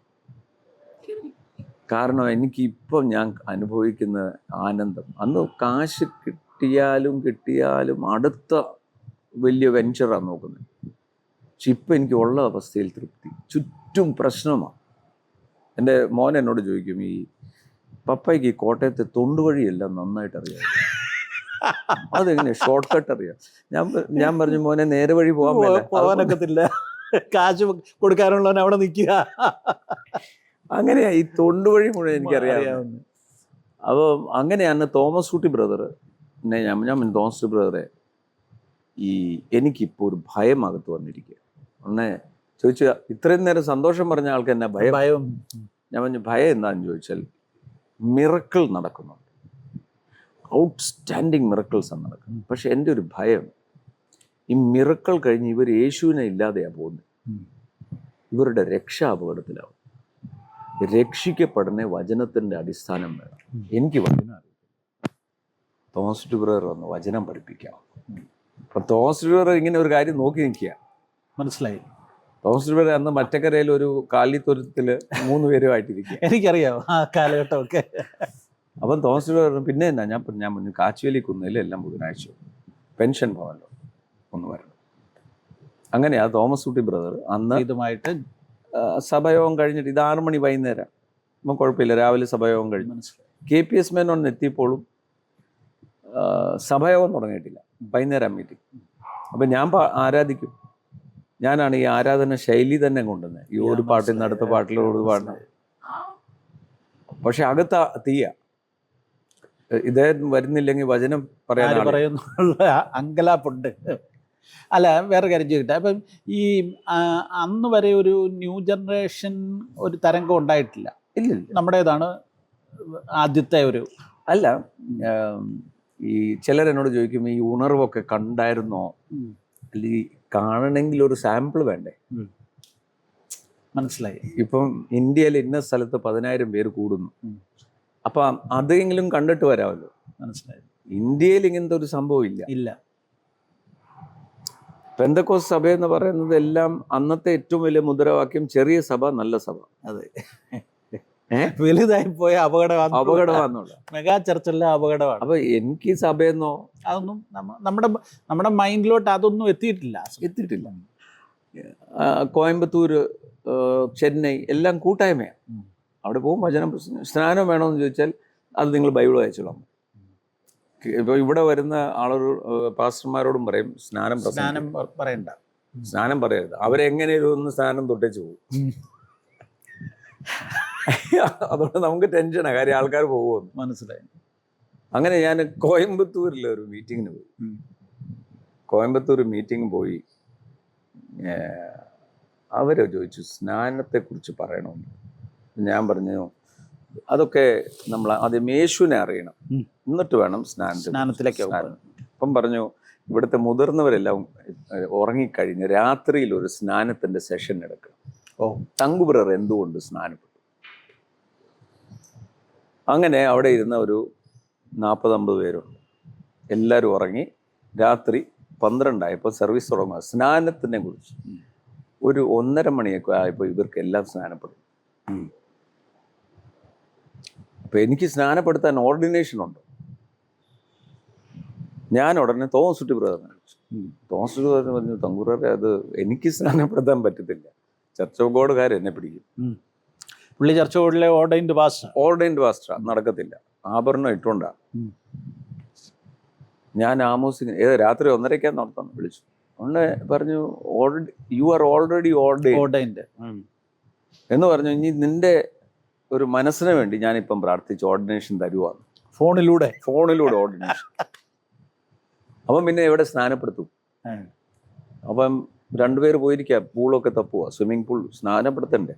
കാരണം എനിക്കിപ്പം ഞാൻ അനുഭവിക്കുന്ന ആനന്ദം, അന്ന് കാശ് കിട്ടിയാലും അടുത്ത വലിയ വെഞ്ചറാണ് നോക്കുന്നത്. പക്ഷെ ഇപ്പം എനിക്ക് ഉള്ള അവസ്ഥയിൽ തൃപ്തി. ചുറ്റും പ്രശ്നമാണ്. എൻ്റെ മോൻ എന്നോട് ചോദിക്കും, ഈ പപ്പയ്ക്ക് ഈ കോട്ടയത്തെ തൊണ്ടുവഴിയെല്ലാം നന്നായിട്ട് അറിയാം, അതെങ്ങനെ ഷോർട്ട് കട്ട് അറിയാം? ഞാൻ പറഞ്ഞു, മോനെ നേരെ വഴി പോകാനൊക്കത്തില്ല, കാശ് കൊടുക്കാനുള്ളവൻ അവിടെ നിൽക്കുക. അങ്ങനെയാ ഈ തൊണ്ടുവഴി മുഴുവൻ എനിക്കറിയാവുന്ന. അപ്പോൾ അങ്ങനെയാണ് തോമസ് കുട്ടി ബ്രദർ ഞാൻ തോമസ് കുട്ടി ബ്രദറെ, ഈ എനിക്കിപ്പോൾ ഒരു ഭയം അകത്ത് വന്നിരിക്കുക. ഒന്നേ ചോദിച്ചു, ഇത്രയും നേരം സന്തോഷം പറഞ്ഞ ആൾക്ക് എന്നാ ഭയം? ഞാൻ പറഞ്ഞു, ഭയം എന്താണെന്ന് ചോദിച്ചാൽ മിറക്കിൾ നടക്കുന്നുണ്ട്, ഔട്ട്സ്റ്റാൻഡിങ് മിറക്കിൾസാണ് നടക്കുന്നത്. പക്ഷെ എൻ്റെ ഒരു ഭയം, ഈ മിറക്കിൾ കഴിഞ്ഞ് ഇവർ യേശുവിനെ ഇല്ലാതെയാണ് പോകുന്നത്, ഇവരുടെ രക്ഷ അപകടത്തിലാവും. രക്ഷിക്കപ്പെടുന്ന വചനത്തിൻ്റെ അടിസ്ഥാനം വേണം. എനിക്ക് വചനം അറിയില്ല. തോമസ് ബ്രദർ വന്ന് വചനം പഠിപ്പിക്കാം. അപ്പം തോമസ് ബ്രദർ ഇങ്ങനെ ഒരു കാര്യം നോക്കി നിൽക്കുക. മനസ്സിലായി. തോമസ് ബ്രദർ അന്ന് മറ്റക്കരയിൽ ഒരു കാലിത്തൊരത്തിൽ 3 പേരുമായിട്ടിരിക്കുക. എനിക്കറിയാം ആ കാലഘട്ടമൊക്കെ. അപ്പം തോമസ് ബ്രദർ പിന്നെ എന്നാ ഞാൻ പറഞ്ഞു, കാച്ചുവേലി കുന്നേലും എല്ലാം ബുധനാഴ്ച പെൻഷൻ ഭവനല്ലോ ഒന്ന് വരണം. അങ്ങനെയാ തോമസ് കുട്ടി ബ്രദർ അന്ന് ഇതുമായിട്ട് സഭയോഗം കഴിഞ്ഞിട്ട്, ഇത് 6 മണി വൈകുന്നേരം, അപ്പം കുഴപ്പമില്ല, രാവിലെ സഭയോഗം കഴിഞ്ഞു. KPS മേനോൻ എത്തിയപ്പോഴും സഭയോഗം തുടങ്ങിയിട്ടില്ല, വൈകുന്നേരം മീറ്റിംഗ്. അപ്പം ഞാൻ ആരാധിക്കും. ഞാനാണ് ഈ ആരാധന ശൈലി തന്നെ കൊണ്ടുവന്നത്. ഈ ഒരു പാട്ടിൽ നിന്ന് അടുത്ത പാട്ടിലോട് പാടണം. പക്ഷെ അകത്ത് തീയ ഇദ്ദേഹം വരുന്നില്ലെങ്കിൽ വചനം പറയാൻ പറയുന്നുള്ള അങ്കലാപ്പുണ്ട്. അല്ല, വേറെ കാര്യം ചെയ്യട്ടെ. അപ്പം ഈ അന്ന് വരെ ഒരു ന്യൂ ജനറേഷൻ ഒരു തരംഗം ഉണ്ടായിട്ടില്ല. ഇല്ല, നമ്മുടേതാണ് ആദ്യത്തെ ഒരു. അല്ല, ഈ ചിലരെന്നോട് ചോദിക്കും ഈ ഉണർവൊക്കെ കണ്ടായിരുന്നോ, അല്ലെങ്കിൽ കാണണമെങ്കിൽ ഒരു സാമ്പിൾ വേണ്ടേ. മനസ്സിലായി. ഇപ്പം ഇന്ത്യയിൽ ഇന്ന സ്ഥലത്ത് 10,000 പേര് കൂടുന്നു, അപ്പം അതെങ്കിലും കണ്ടിട്ട് വരാമല്ലോ. മനസ്സിലായി. ഇന്ത്യയിൽ ഇങ്ങനത്തെ ഒരു സംഭവം ഇല്ല. പെന്തക്കോസ്ത് സഭ എന്ന് പറയുന്നത് എല്ലാം അന്നത്തെ ഏറ്റവും വലിയ മുദ്രാവാക്യം ചെറിയ സഭ നല്ല സഭ. അതെ, വലുതായി പോയ അപകടമാണെന്നുള്ള മെഗാ ചർച്ചെല്ലാം അപകടമാണ്. അപ്പൊ എനിക്ക് സഭയെന്നോ അതൊന്നും നമ്മുടെ മൈൻഡിലോട്ട് അതൊന്നും എത്തിയിട്ടില്ല. കോയമ്പത്തൂര്, ചെന്നൈ എല്ലാം കൂട്ടായ്മയാണ്. അവിടെ പോകും, വചനം സ്നാനം വേണമെന്ന് ചോദിച്ചാൽ അത് നിങ്ങൾ ബൈബിൾ വായിച്ചോളാം. ഇപ്പോൾ ഇവിടെ വരുന്ന പാസ്റ്റർമാരോടും പറയും സ്നാനം പറയണ്ട, സ്നാനം പറയരുത്. അവരെങ്ങനെയും ഒന്ന് സ്നാനം തൊട്ടേച്ച് പോകും. അതുകൊണ്ട് നമുക്ക് ടെൻഷനാണ്, കാര്യം ആൾക്കാർ പോകുമെന്ന്. മനസ്സിലായി. അങ്ങനെ ഞാൻ കോയമ്പത്തൂരിലെ ഒരു മീറ്റിങ്ങിന് പോയി. കോയമ്പത്തൂർ മീറ്റിംഗ് പോയി. അവർ ചോദിച്ചു സ്നാനത്തെക്കുറിച്ച് പറയണമെന്ന്. ഞാൻ പറഞ്ഞു അതൊക്കെ നമ്മൾ ആദ്യം യേശുവിനെ അറിയണം, എന്നിട്ട് വേണം സ്നാനത്തിലേക്ക്. അപ്പം പറഞ്ഞു ഇവിടുത്തെ മുതിർന്നവരെല്ലാം ഉറങ്ങിക്കഴിഞ്ഞ് രാത്രിയിൽ ഒരു സ്നാനത്തിൻ്റെ സെഷൻ എടുക്കണം. തങ്കുബ്രർ എന്തുകൊണ്ട് സ്നാനപ്പെട്ടു? അങ്ങനെ അവിടെ ഇരുന്ന ഒരു 40-50 പേരുണ്ട്. എല്ലാവരും ഉറങ്ങി. രാത്രി 12 സർവീസ് തുടങ്ങുക. സ്നാനത്തിനെ കുറിച്ച് ഒരു 1:30 മണിയൊക്കെ ആയപ്പോൾ ഇവർക്ക് എല്ലാം സ്നാനപ്പെടും. അപ്പം എനിക്ക് സ്നാനപ്പെടുത്താൻ ഓർഡിനേഷൻ ഉണ്ട്. ഞാൻ ഉടനെ തോമസ് കുട്ടി ബ്രദറിനെ വിളിച്ചു. തോമസ് കുട്ടി ബ്രദർ പറഞ്ഞു തങ്കുബ്രറെ അത് എനിക്ക് സ്നാനപ്പെടുത്താൻ പറ്റത്തില്ല, ചർച്ച് ഓഫ് ഗോഡുകാർ എന്നെ പിടിക്കും. പുള്ളി ചർച്ച് ബോർഡിലെ ഓർഡൈൻഡ് പാസ്റ്റർ നടക്കത്തില്ല, ആഭരണം ഇട്ടുകൊണ്ടാ. ഞാൻ ആമോസിന് രാത്രി 1:30 നടത്താൻ വിളിച്ചു. ഉടനെ പറഞ്ഞു യു ആർ ഓൾറെഡി ഓർഡൈൻഡ് എന്ന് പറഞ്ഞു. ഇനി നിന്റെ ഒരു മനസ്സിന് വേണ്ടി ഞാനിപ്പം പ്രാർത്ഥിച്ച് ഓർഡിനേഷൻ തരുവാന്ന്. ഫോണിലൂടെ ഓർഡിനേഷൻ. അപ്പം പിന്നെ എവിടെ സ്നാനപ്പെടുത്തും? അപ്പം 2 പേര് പോയിരിക്കുക, പൂളൊക്കെ തപ്പുക, സ്വിമ്മിങ് പൂൾ സ്നാനപ്പെടുത്തണ്ടേ.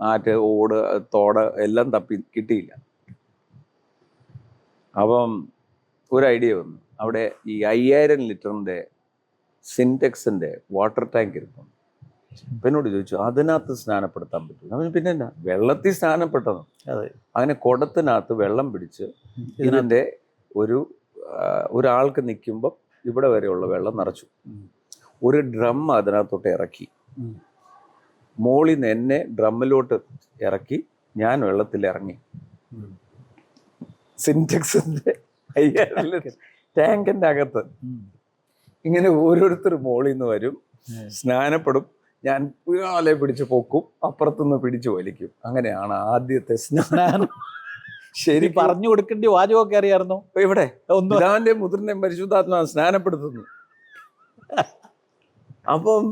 ആറ്റ്, ഓട്, തോട് എല്ലാം തപ്പി കിട്ടിയില്ല. അപ്പം ഒരു ഐഡിയ വന്നു. അവിടെ ഈ 5000 ലിറ്ററിൻ്റെ സിൻടെക്സിൻ്റെ വാട്ടർ ടാങ്ക് ഇരിക്കുന്നു. അപ്പം എന്നോട് ചോദിച്ചു അതിനകത്ത് സ്നാനപ്പെടുത്താൻ പറ്റും? അവന് പിന്നെ എന്നാ വെള്ളത്തിൽ സ്നാനപ്പെട്ടത്. അങ്ങനെ കുടത്തിനകത്ത് വെള്ളം പിടിച്ച് ഇതിൻ്റെ ഒരാൾക്ക് നിൽക്കുമ്പോൾ ഇവിടെ വരെയുള്ള വെള്ളം നിറച്ചു. ഒരു ഡ്രം അതിനകത്തോട്ട് ഇറക്കി, മോളിൽ നിന്ന് എന്നെ ഡ്രമ്മിലോട്ട് ഇറക്കി, ഞാൻ വെള്ളത്തിൽ ഇറങ്ങി. സിൻടെക്സിൻ്റെ 5000 ടാങ്കിൻ്റെ അകത്ത് ഇങ്ങനെ ഓരോരുത്തർ മോളിൽ നിന്ന് വരും, സ്നാനപ്പെടും. ഞാൻ പുയാലെ പിടിച്ച് പൊക്കും, അപ്പുറത്തുനിന്ന് പിടിച്ചു വലിക്കും. അങ്ങനെയാണ് ആദ്യത്തെ സ്നാനം. ശരി, പറഞ്ഞു കൊടുക്കേണ്ടി വാചകമൊക്കെ അറിയാമായിരുന്നു. ഇവിടെ പിതാവിന്റെ മുദ്രനെയും പരിശുദ്ധാത്മാ സ്നാനപ്പെടുത്തുന്നു. അപ്പം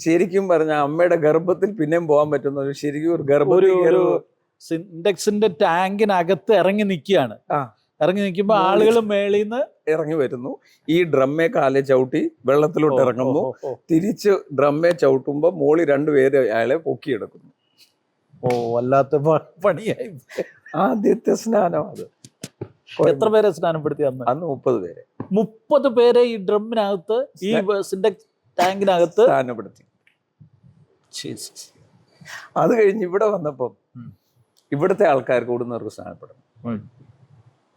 ശരിക്കും പറഞ്ഞ അമ്മയുടെ ഗർഭത്തിൽ പിന്നെയും പോകാൻ പറ്റുന്ന ശരിക്കും ഒരു സിൻടെക്സിന്റെ ടാങ്കിനകത്ത് ഇറങ്ങി നിൽക്കുകയാണ്. ഇറങ്ങി നിൽക്കുമ്പോൾ ആളുകൾ മേളിൽ നിന്ന് ഇറങ്ങി വരുന്നു. ഈ ഡ്രമ്മെ കാലെ ചവിട്ടി വെള്ളത്തിലോട്ട് ഇറങ്ങുന്നു. തിരിച്ച് ഡ്രമ്മെ ചവിട്ടുമ്പോൾ മോളി 2 പേര് അയാളെ പൊക്കിയെടുക്കുന്നു. വല്ലാത്ത പണിയായി. ആദ്യത്തെ സ്നാനം അത്. എത്ര പേരെ സ്നാനപ്പെടുത്തി അന്ന്? 30 പേരെ. 30 പേരെ ഈ ഡ്രമ്മിനകത്ത്, ഈ സിൻടെക്സ് ടാങ്കിനകത്ത് സ്നാനപ്പെടുത്തി. അത് കഴിഞ്ഞ് ഇവിടെ വന്നപ്പം ഇവിടുത്തെ ആൾക്കാർ കൂടുന്നവർക്ക് സ്നാനപ്പെടണം.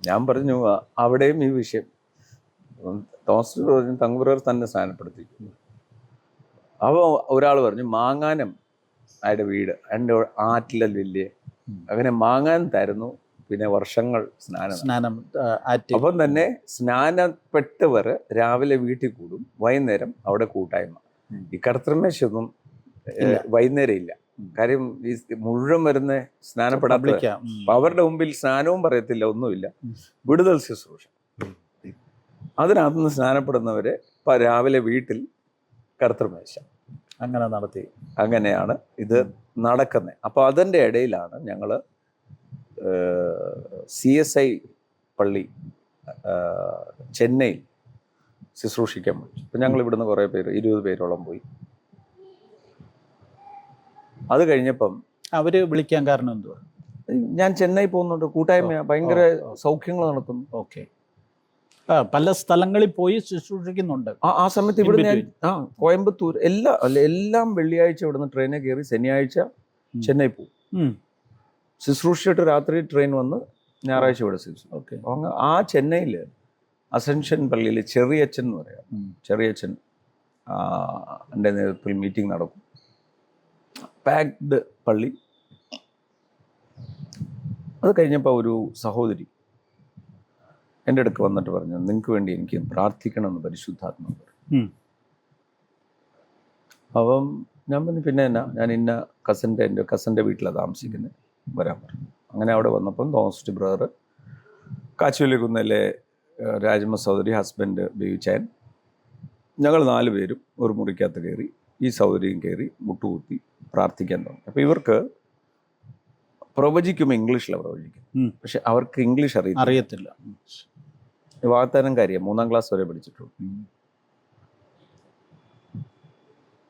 ഞാൻ പറഞ്ഞു അവിടെയും ഈ വിഷയം. തോമസ് പറഞ്ഞു തങ്കുബ്രർ തന്നെ സ്നാനപ്പെടുത്തിക്കുന്നു. അപ്പോൾ ഒരാൾ പറഞ്ഞു മാങ്ങാനം അയാളുടെ വീട് എൻ്റെ ആറ്റിലല്ലേ. അങ്ങനെ മാങ്ങാൻ തരുന്നു. പിന്നെ വർഷങ്ങൾ സ്നാനം. അപ്പം തന്നെ സ്നാനപ്പെട്ടവർ രാവിലെ വീട്ടിൽ കൂടും, വൈകുന്നേരം അവിടെ കൂട്ടായ്മ. ഈ കർത്തൃമേശൊന്നും വൈകുന്നേരം ഇല്ല. കാര്യം ഈ മുഴുവൻ വരുന്ന സ്നാനപ്പെടാത്ത അവരുടെ മുമ്പിൽ സ്നാനവും പറയത്തില്ല, ഒന്നുമില്ല. വിടുതൽ ശുശ്രൂഷ. അതിനകത്തുനിന്ന് സ്നാനപ്പെടുന്നവരെ രാവിലെ വീട്ടിൽ കർത്തൃമേശ അങ്ങനെ നടത്തി. അങ്ങനെയാണ് ഇത് നടക്കുന്നത്. അപ്പോൾ അതിൻ്റെ ഇടയിലാണ് ഞങ്ങൾ CSI പള്ളി ചെന്നൈയിൽ ശുശ്രൂഷിക്കാൻ പോയി. അപ്പം ഞങ്ങൾ ഇവിടുന്ന് കുറേ പേര് 20 പേരോളം പോയി. അത് കഴിഞ്ഞപ്പം അവര് വിളിക്കാൻ കാരണം എന്തുവാ? ഞാൻ ചെന്നൈ പോകുന്നുണ്ട്, കൂട്ടായ്മ ഭയങ്കര സൗഖ്യങ്ങൾ നടക്കുന്നു. ഓക്കെ. പല സ്ഥലങ്ങളിൽ പോയി ശുശ്രൂഷിക്കുന്നുണ്ട്. ആ സമയത്ത് ഇവിടെ ഞാൻ കോയമ്പത്തൂർ എല്ലാം വെള്ളിയാഴ്ച ഇവിടുന്ന് ട്രെയിനിൽ കയറി ശനിയാഴ്ച ചെന്നൈ പോകും. ശുശ്രൂഷിച്ചിട്ട് രാത്രി ട്രെയിൻ വന്ന് ഞായറാഴ്ച ഇവിടെ ശുശ്രൂഷ. ഓക്കെ. ആ ചെന്നൈയിൽ അസെൻഷൻ പള്ളിയിൽ ചെറിയച്ഛൻ എന്ന് പറയാം, ചെറിയച്ഛൻ എൻ്റെ നേതൃത്വത്തിൽ മീറ്റിംഗ് നടക്കും. പാക്ഡ് പള്ളി. അത് കഴിഞ്ഞപ്പോൾ ഒരു സഹോദരി എൻ്റെ അടുക്ക് വന്നിട്ട് പറഞ്ഞു, നിങ്ങൾക്ക് വേണ്ടി എനിക്ക് പ്രാർത്ഥിക്കണമെന്ന് പരിശുദ്ധാത്മാവ് പറഞ്ഞു. അപ്പം ഞാൻ പറഞ്ഞു, പിന്നെ എന്നാ, ഞാൻ ഇന്ന എൻ്റെ കസിൻ്റെ വീട്ടിലാണ് താമസിക്കുന്നത്, വരാൻ പറഞ്ഞു. അങ്ങനെ അവിടെ വന്നപ്പം തോമസ് ബ്രദർ, കാച്ചുവല്ലിക്കുന്നിലെ രാജമ്മ സഹോദരി, ഹസ്ബൻഡ് ബേബിച്ചായൻ, ഞങ്ങൾ 4 പേരും ഒരു മുറിക്കകത്ത് കയറി. ഈ സഹോദരിയും കയറി മുട്ടുകുത്തി പ്രാർത്ഥിക്കാൻ തുടങ്ങി. അപ്പോൾ ഇവർക്ക് പ്രവചിക്കുമ്പോൾ ഇംഗ്ലീഷിലാണ് പ്രവചിക്കും, പക്ഷെ അവർക്ക് ഇംഗ്ലീഷ് അറിയത്തില്ല. വാഗ്ദാനംകാരിയാണ്, 3ാം ക്ലാസ് വരെ പഠിച്ചിട്ടുള്ളൂ.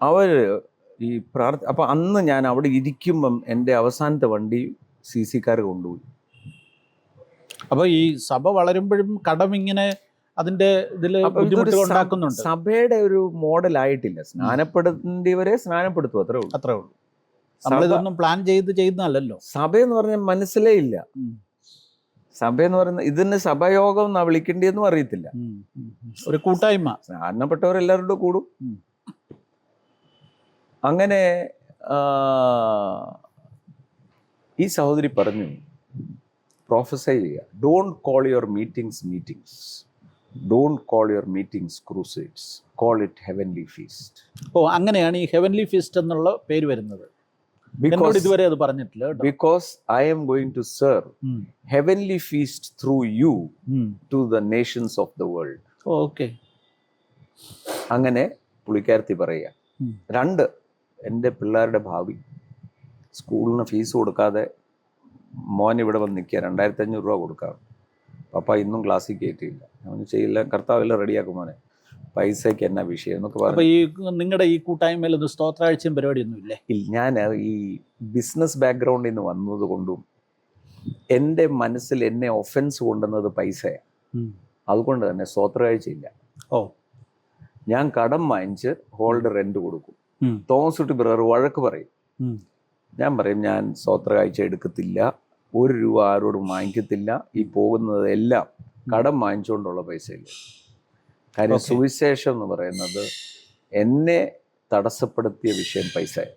അവർ ഈ അപ്പം അന്ന് ഞാൻ അവിടെ ഇരിക്കുമ്പം എൻ്റെ അവസാനത്തെ വണ്ടി CC-ക്കാർ കൊണ്ടുപോയി. അപ്പൊ ഈ സഭ വളരുമ്പോഴും കടം ഇങ്ങനെ അതിന്റെ ഇതില് ബുദ്ധിമുട്ടുകൾ ഉണ്ടാക്കുന്നുണ്ട്. സഭയുടെ ഒരു മോഡലായിട്ടില്ല. സ്നാനപ്പെടുത്തേണ്ടവരെ സ്നാനപ്പെടുത്തും, അത്രേ ഉള്ളൂ. നമ്മളിതൊന്നും പ്ലാൻ ചെയ്യുന്നതല്ലല്ലോ. സഭയെന്ന് പറഞ്ഞാൽ മനസ്സിലേ ഇല്ല. സഭയെന്ന് പറയുന്നത് ഇതിന് സഭയോഗം എന്നാ വിളിക്കേണ്ടിയെന്നും അറിയത്തില്ല. ഒരു കൂട്ടായ്മ, സ്നാനപ്പെട്ടവരെല്ലാവരുടെ കൂടും. അങ്ങനെ ഈ സഹോദരി പറഞ്ഞു, പ്രൊഫസൈ ചെയ്യുക, don't call your meetings, don't call your meetings crusades, call it heavenly feast. അങ്ങനെയാണ് ഈ ഹെവൻലി ഫീസ്റ്റ് എന്നുള്ള പേര് വരുന്നത്. ഇതുവരെ അത് പറഞ്ഞിട്ടില്ല. Because I am going to serve heavenly feast through you to the nations of the world. Okay. അങ്ങനെ പുള്ളിക്കാരത്തി പറയുക. 2, എൻ്റെ പിള്ളേരുടെ ഭാവി. സ്കൂളിന് ഫീസ് കൊടുക്കാതെ മോൻ ഇവിടെ വന്ന് നിൽക്കുക, 2500 രൂപ കൊടുക്കാം. പപ്പ ഇന്നും ക്ലാസ്സിൽ കയറ്റിയില്ല. അവന് ചെയ്യില്ല, കർത്താവെല്ലാം റെഡിയാക്കും മോനെ, പൈസയ്ക്ക് എന്നാ വിഷയം എന്നൊക്കെ പറഞ്ഞു. ഈ നിങ്ങളുടെ ഈ കൂട്ടായ്മയിൽ ഒരു സ്തോത്രാഴ്ചയും പരിപാടിയൊന്നും ഇല്ലേ? ഞാൻ ഈ ബിസിനസ് ബാക്ക്ഗ്രൗണ്ടിൽ നിന്ന് വന്നത് കൊണ്ടും എൻ്റെ മനസ്സിൽ എന്നെ ഒഫൻസ് കൊണ്ടുവന്നത് പൈസയാണ്. അതുകൊണ്ട് തന്നെ സ്തോത്രാഴ്ചയില്ല. ഞാൻ കടം വാങ്ങിച്ച് ഹോൾഡ് റെന്റ് കൊടുക്കും. തോമസ് ബ്രദർ വഴക്ക് പറയും. ഞാൻ പറയും, ഞാൻ സ്തോത്രകാഴ്ച എടുക്കത്തില്ല, 1 രൂപ ആരോടും വാങ്ങിക്കത്തില്ല. ഈ പോകുന്നതെല്ലാം കടം വാങ്ങിച്ചുകൊണ്ടുള്ള പൈസയില്ല. കാര്യം സുവിശേഷം എന്ന് പറയുന്നത് എന്നെ തടസ്സപ്പെടുത്തിയ വിഷയം പൈസയാണ്.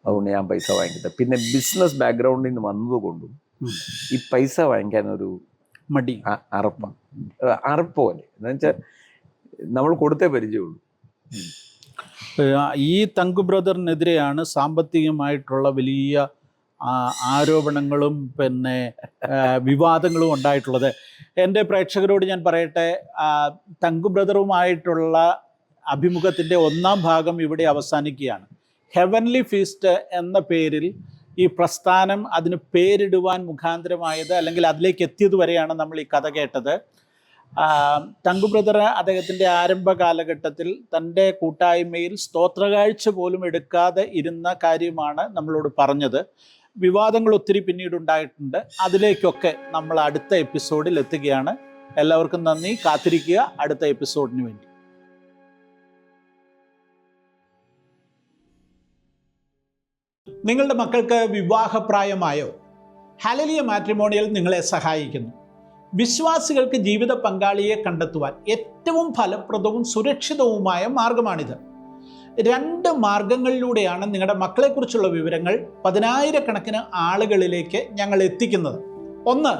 അതുകൊണ്ട് ഞാൻ പൈസ വാങ്ങിക്കട്ടെ. പിന്നെ ബിസിനസ് ബാക്ക്ഗ്രൗണ്ടിൽ നിന്ന് വന്നതുകൊണ്ടും ഈ പൈസ വാങ്ങിക്കാനൊരു മടി, അറപ്പ് പോലെ. എന്ന് വെച്ചാൽ നമ്മൾ കൊടുത്തേ പരിചയമുള്ളൂ. ഈ തങ്കു ബ്രദറിനെതിരെയാണ് സാമ്പത്തികമായിട്ടുള്ള വലിയ ആരോപണങ്ങളും പിന്നെ വിവാദങ്ങളും ഉണ്ടായിട്ടുള്ളത്. എൻ്റെ പ്രേക്ഷകരോട് ഞാൻ പറയട്ടെ, തങ്കു ബ്രദറുമായിട്ടുള്ള അഭിമുഖത്തിൻ്റെ 1ാം ഭാഗം ഇവിടെ അവസാനിക്കുകയാണ്. ഹെവൻലി ഫീസ്റ്റ് എന്ന പേരിൽ ഈ പ്രസ്ഥാനം അതിന് പേരിടുവാൻ മുഖാന്തരമായത്, അല്ലെങ്കിൽ അതിലേക്ക് എത്തിയത് വരെയാണ് നമ്മൾ ഈ കഥ കേട്ടത്. തങ്കു ബ്രദർ അദ്ദേഹത്തിൻ്റെ ആരംഭ കാലഘട്ടത്തിൽ തൻ്റെ കൂട്ടായ്മയിൽ സ്തോത്രകാഴ്ച പോലും എടുക്കാതെ ഇരുന്ന കാര്യമാണ് നമ്മളോട് പറഞ്ഞത്. വിവാദങ്ങൾ ഒത്തിരി പിന്നീട് ഉണ്ടായിട്ടുണ്ട്. അതിലേക്കൊക്കെ നമ്മൾ അടുത്ത എപ്പിസോഡിൽ എത്തുകയാണ്. എല്ലാവർക്കും നന്ദി. കാത്തിരിക്കുക അടുത്ത എപ്പിസോഡിന് വേണ്ടി. നിങ്ങളുടെ മക്കൾക്ക് വിവാഹപ്രായമായോ? ഹല്ലേലൂയ മാട്രിമോണിയൽ നിങ്ങളെ സഹായിക്കുന്നു. വിശ്വാസികൾക്ക് ജീവിത പങ്കാളിയെ കണ്ടെത്തുവാൻ ഏറ്റവും ഫലപ്രദവും സുരക്ഷിതവുമായ മാർഗമാണിത്. 2 മാർഗങ്ങളിലൂടെയാണ് നിങ്ങളുടെ മക്കളെക്കുറിച്ചുള്ള വിവരങ്ങൾ 10,000-കണക്കിന് ആളുകളിലേക്ക് ഞങ്ങൾ എത്തിക്കുന്നത്. 1,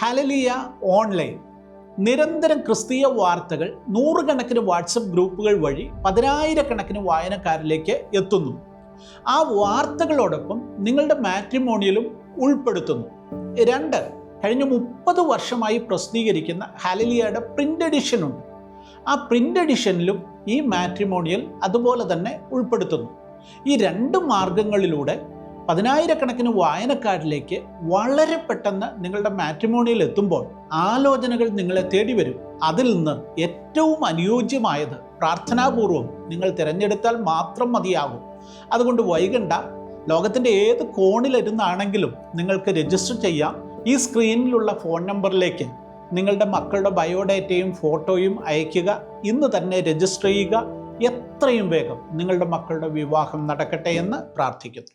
ഹല്ലേലൂയ ഓൺലൈൻ. നിരന്തരം ക്രിസ്തീയ വാർത്തകൾ 100-കണക്കിന് വാട്സപ്പ് ഗ്രൂപ്പുകൾ വഴി 10,000-കണക്കിന് വായനക്കാരിലേക്ക് എത്തുന്നു. ആ വാർത്തകളോടൊപ്പം നിങ്ങളുടെ മാട്രിമോണിയലും ഉൾപ്പെടുത്തുന്നു. 2, കഴിഞ്ഞ 30 വർഷമായി പ്രസിദ്ധീകരിക്കുന്ന ഹാലലിയയുടെ പ്രിൻ്റ് എഡിഷനുണ്ട്. ആ പ്രിൻ്റ് എഡിഷനിലും ഈ മാട്രിമോണിയൽ അതുപോലെ തന്നെ ഉൾപ്പെടുത്തുന്നു. ഈ 2 മാർഗങ്ങളിലൂടെ 10,000-കണക്കിന് വായനക്കാരിലേക്ക് വളരെ പെട്ടെന്ന് നിങ്ങളുടെ മാട്രിമോണിയൽ എത്തുമ്പോൾ ആലോചനകൾ നിങ്ങളെ തേടി വരും. അതിൽ നിന്ന് ഏറ്റവും അനുയോജ്യമായത് പ്രാർത്ഥനാപൂർവം നിങ്ങൾ തിരഞ്ഞെടുത്താൽ മാത്രം മതിയാകും. അതുകൊണ്ട് വൈകണ്ട. ലോകത്തിൻ്റെ ഏത് കോണിലിരുന്നാണെങ്കിലും നിങ്ങൾക്ക് രജിസ്റ്റർ ചെയ്യാം. ഈ സ്ക്രീനിലുള്ള ഫോൺ നമ്പറിലേക്ക് നിങ്ങളുടെ മക്കളുടെ ബയോഡേറ്റയും ഫോട്ടോയും അയയ്ക്കുക. ഇന്ന് തന്നെ രജിസ്റ്റർ ചെയ്യുക. എത്രയും വേഗം നിങ്ങളുടെ മക്കളുടെ വിവാഹം നടക്കട്ടെ എന്ന് പ്രാർത്ഥിക്കുന്നു.